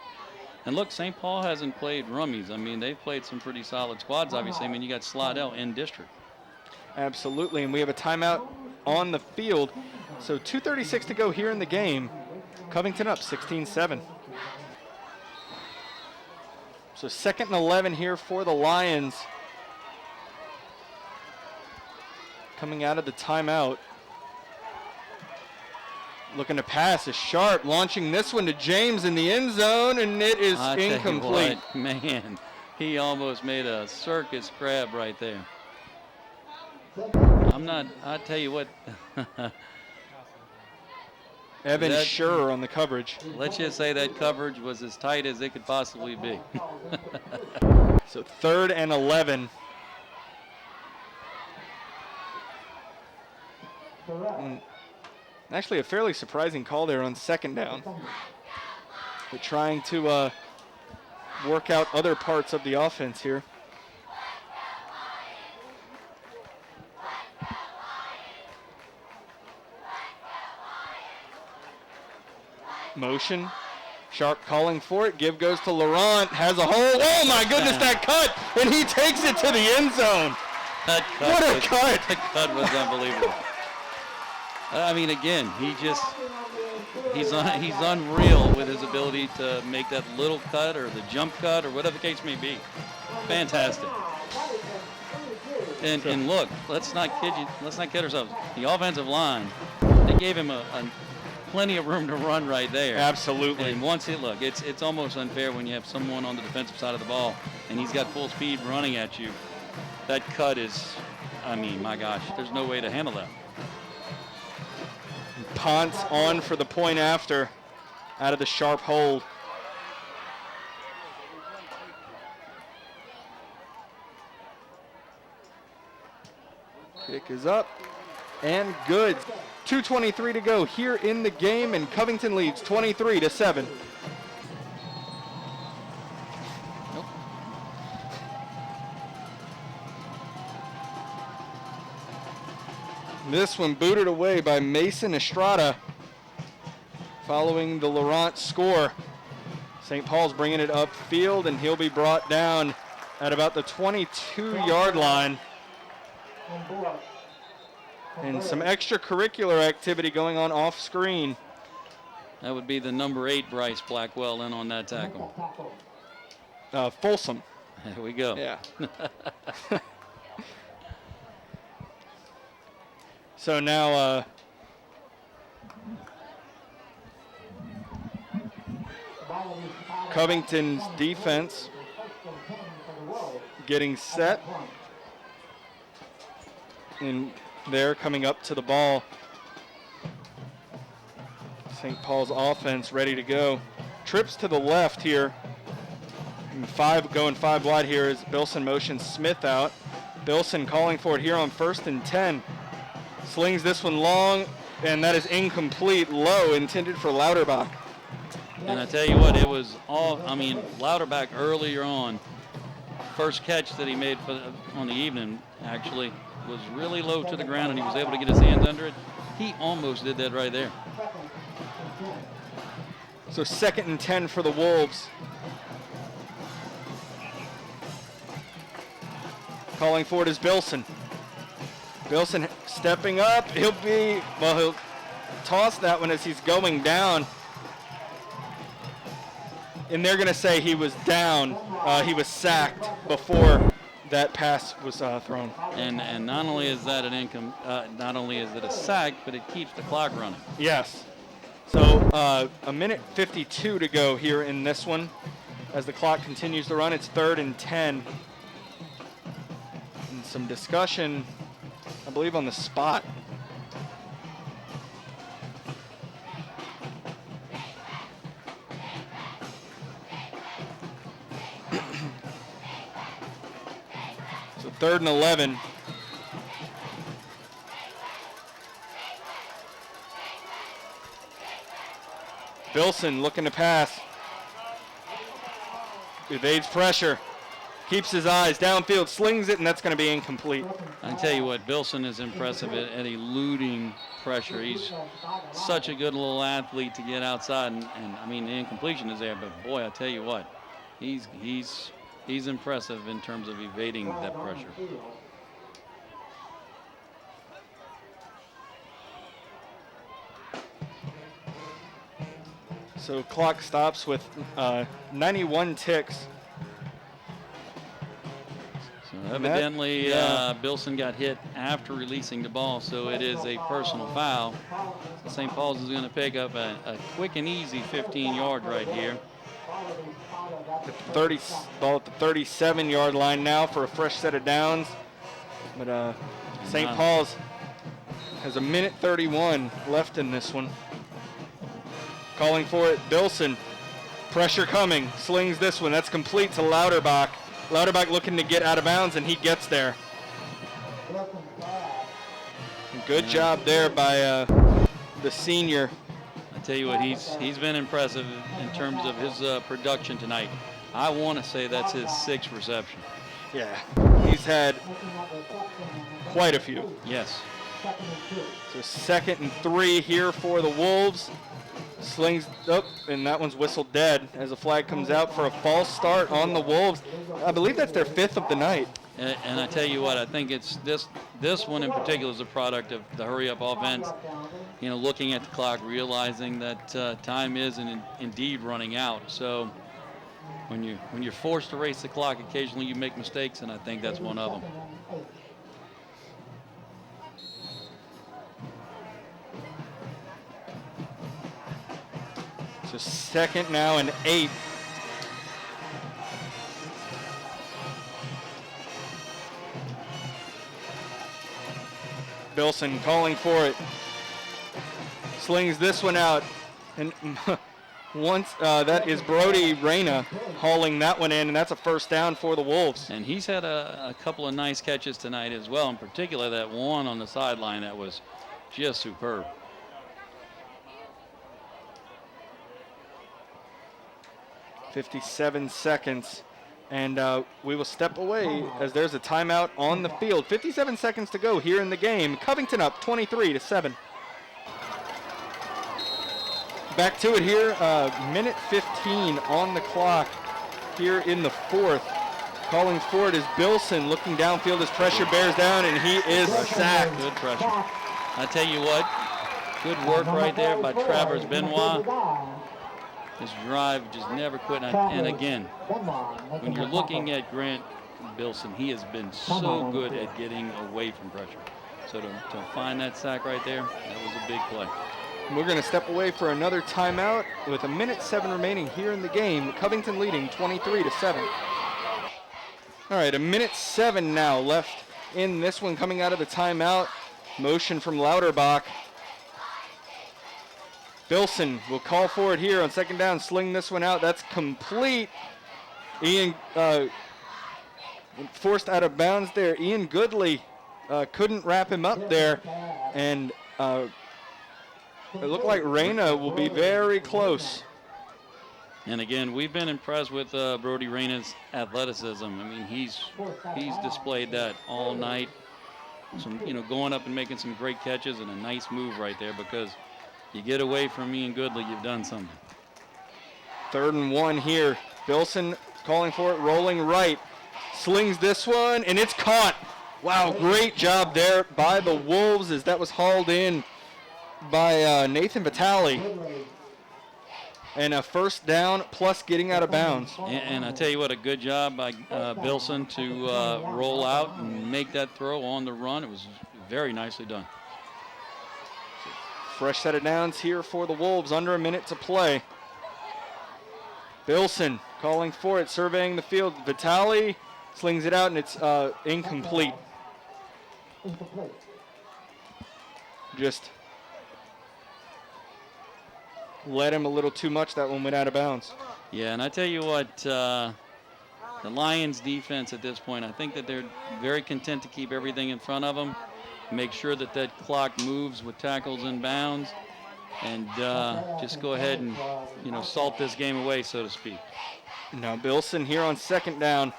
And look, St. Paul hasn't played rummies. I mean, they've played some pretty solid squads, obviously. I mean, you got Slidell in district. Absolutely, and we have a timeout on the field. So 2:36 to go here in the game. Covington up 16-7. So 2nd and 11 here for the Lions. Coming out of the timeout. Looking to pass is Sharp, launching this one to James in the end zone, and it is incomplete. What, man, he almost made a circus crab right there. I tell you what. Evan Schur on the coverage. Let's just say that coverage was as tight as it could possibly be. So 3rd and 11. Actually, a fairly surprising call there on 2nd down. They're trying to work out other parts of the offense here. Motion. Sharp calling for it. Give goes to Laurent. Has a hole. Oh, my goodness, that cut. And he takes it to the end zone. What a cut. The cut was unbelievable. I mean, again, he's unreal with his ability to make that little cut or the jump cut or whatever the case may be. Fantastic. And look, let's not kid ourselves. The offensive line, they gave him plenty of room to run right there. Absolutely. And once it's almost unfair when you have someone on the defensive side of the ball and he's got full speed running at you. That cut is, I mean, my gosh, there's no way to handle that. Ponce on for the point after, out of the Sharp hold. Kick is up and good. 2:23 to go here in the game, and Covington leads 23-7. Nope. This one booted away by Mason Estrada following the Laurent score. St. Paul's bringing it upfield, and he'll be brought down at about the 22-yard line. And some extracurricular activity going on off screen. That would be the number 8 Bryce Blackwell in on that tackle. Folsom. There we go. Yeah. So now Covington's defense getting set. And they're coming up to the ball. St. Paul's offense ready to go. Trips to the left here. And going 5 wide here is Bilson motions Smith out. Bilson calling for it here on 1st and 10. Slings this one long, and that is incomplete. Low, intended for Lauterbach. And I tell you what, it was all, I mean, Lauterbach earlier on, first catch that he made on the evening, actually, was really low to the ground, and he was able to get his hands under it. He almost did that right there. So 2nd and 10 for the Wolves. Calling for it is Bilson. Bilson stepping up. He'll toss that one as he's going down. And they're going to say he was down. He was sacked before that pass was thrown. And not only is that not only is it a sack, but it keeps the clock running. Yes. So a minute 52 to go here in this one. As the clock continues to run, it's 3rd and 10. And some discussion, I believe, on the spot. So 3rd and 11. Bilson looking to pass. Evades pressure. Keeps his eyes downfield, slings it, and that's going to be incomplete. I tell you what, Bilson is impressive at eluding pressure. He's such a good little athlete to get outside, and I mean, the incompletion is there, but boy, I tell you what, he's impressive in terms of evading that pressure. So clock stops with 91 ticks. So evidently, Bilson got hit after releasing the ball, so it is a personal foul. So St. Paul's is going to pick up a quick and easy 15-yard right here. Ball at the 37-yard line now for a fresh set of downs. But St. Paul's has a minute 31 left in this one. Calling for it, Bilson. Pressure coming, slings this one. That's complete to Lauterbach. Lauterbach looking to get out of bounds, and he gets there. Good job there by the senior. I tell you what, he's been impressive in terms of his production tonight. I want to say that's his 6th reception. Yeah, he's had quite a few. Yes. So 2nd and 3 here for the Wolves. Slings up, and that one's whistled dead as a flag comes out for a false start on the Wolves. I believe that's their 5th of the night. And I tell you what, I think it's this one in particular is a product of the hurry-up offense. You know, looking at the clock, realizing that time is indeed running out. So when you're forced to race the clock, occasionally you make mistakes, and I think that's one of them. So 2nd now and 8. Bilson calling for it. Slings this one out. And once that is Brody Reyna hauling that one in, and that's a first down for the Wolves. And he's had a couple of nice catches tonight as well, in particular that one on the sideline that was just superb. 57 seconds, and we will step away as there's a timeout on the field. 57 seconds to go here in the game. Covington up 23-7. Back to it here, minute 15 on the clock here in the 4th. Calling for it is Bilson, looking downfield as pressure bears down, and he is sacked. Good pressure. I tell you what, good work right there by Travers Benoit. His drive just never quit. And again, when you're looking at Grant Bilson, he has been so good at getting away from pressure. So to find that sack right there, that was a big play. We're going to step away for another timeout with a minute 7 remaining here in the game. Covington leading 23-7. All right, a minute 7 now left in this one coming out of the timeout. Motion from Lauterbach. Bilson will call for it here on 2nd down, sling this one out. That's complete. Ian forced out of bounds there. Ian Goodley couldn't wrap him up there, and it looked like Reyna will be very close. And again, we've been impressed with Brody Reyna's athleticism. I mean, he's displayed that all night. Going up and making some great catches and a nice move right there, because you get away from Ian Goodley, you've done something. 3rd and 1 here. Bilson calling for it, rolling right. Slings this one, and it's caught. Wow, great job there by the Wolves as that was hauled in by Nathan Vitale. And a 1st down plus getting out of bounds. And I tell you what, a good job by Bilson to roll out and make that throw on the run. It was very nicely done. Fresh set of downs here for the Wolves, under a minute to play. Bilson calling for it, surveying the field. Vitale slings it out, and it's incomplete. Just led him a little too much. That one went out of bounds. Yeah, and I tell you what, the Lions defense at this point, I think that they're very content to keep everything in front of them, make sure that that clock moves with tackles and bounds, and just go ahead and, salt this game away, so to speak. Now Bilson here on 2nd down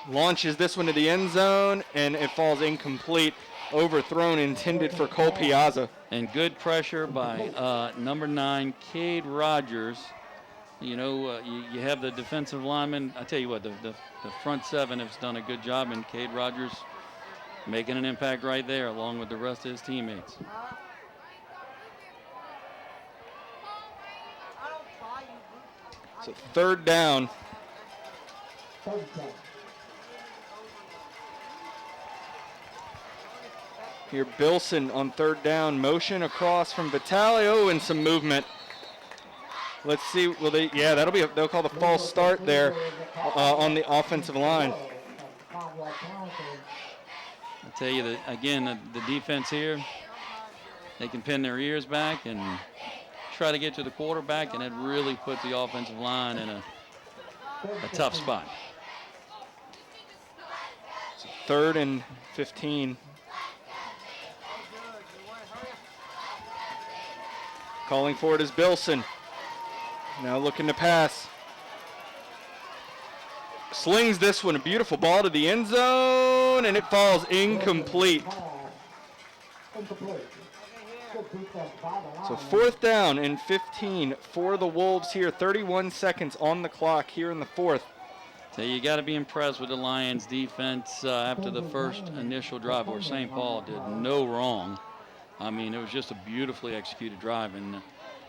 launches this one to the end zone, and it falls incomplete. Overthrown, intended for Cole Piazza. And good pressure by number 9, Cade Rogers. You have the defensive lineman. I tell you what, the front 7 has done a good job, and Cade Rogers making an impact right there along with the rest of his teammates. So 3rd down. Here Bilson on 3rd down, motion across from Vitale. Oh, and some movement. Let's see, they'll call the false start there on the offensive line. I tell you that, again, the defense here, they can pin their ears back and try to get to the quarterback, and it really puts the offensive line in a tough spot. 3rd and 15. Calling for it is Bilson. Now looking to pass. Slings this one, a beautiful ball to the end zone, and it falls incomplete. So 4th down and 15 for the Wolves here. 31 seconds on the clock here in the 4th. So you got to be impressed with the Lions defense after the first initial drive where St. Paul did no wrong. I mean, it was just a beautifully executed drive, and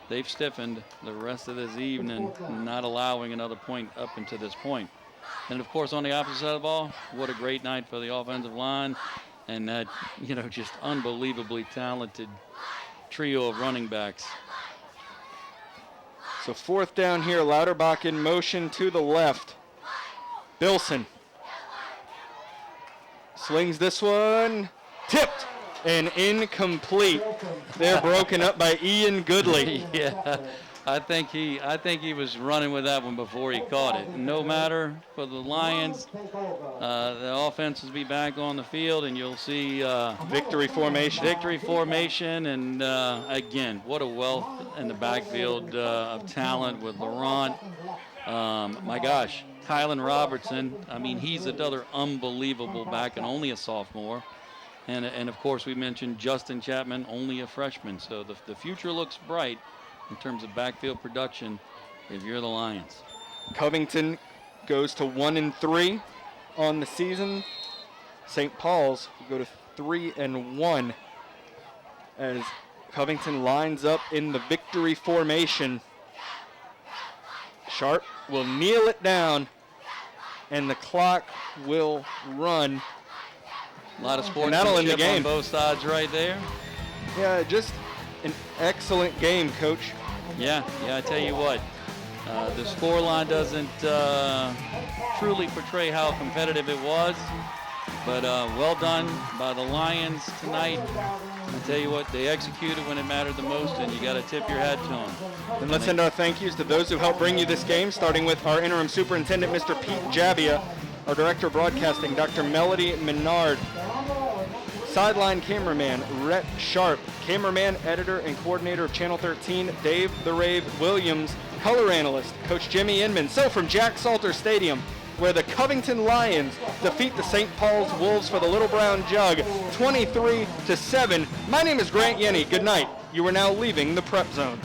they've stiffened the rest of this evening, not allowing another point up until this point. And, of course, on the opposite side of the ball, what a great night for the offensive line and that, just unbelievably talented trio of running backs. So 4th down here, Lauterbach in motion to the left. Bilson slings this one, tipped and incomplete. They're broken up by Ian Goodley. Yeah, I think he was running with that one before he caught it. No matter for the Lions, the offense will be back on the field, and you'll see victory formation. Victory formation, and again, what a wealth in the backfield of talent with Laurent. My gosh, Kylan Robertson. I mean, he's another unbelievable back and only a sophomore. And of course, we mentioned Justin Chapman, only a freshman. So the future looks bright in terms of backfield production if you're the Lions. Covington goes to 1-3 on the season. St. Paul's go to 3-1 as Covington lines up in the victory formation. Sharp will kneel it down, and the clock will run. A lot of sportsmanship on both sides right there. Yeah, just an excellent game, Coach. Yeah, I tell you what, the scoreline doesn't truly portray how competitive it was, but well done by the Lions tonight. I tell you what, they executed when it mattered the most, and you got to tip your hat to them. And let's send our thank yous to those who helped bring you this game, starting with our interim superintendent, Mr. Pete Javia, our director of broadcasting, Dr. Melody Menard, sideline cameraman, Rhett Sharp, cameraman, editor, and coordinator of Channel 13, Dave the Rave Williams, color analyst, Coach Jimmy Inman. So from Jack Salter Stadium, where the Covington Lions defeat the St. Paul's Wolves for the Little Brown Jug 23-7. My name is Grant Yenny. Good night. You are now leaving the Prep Zone.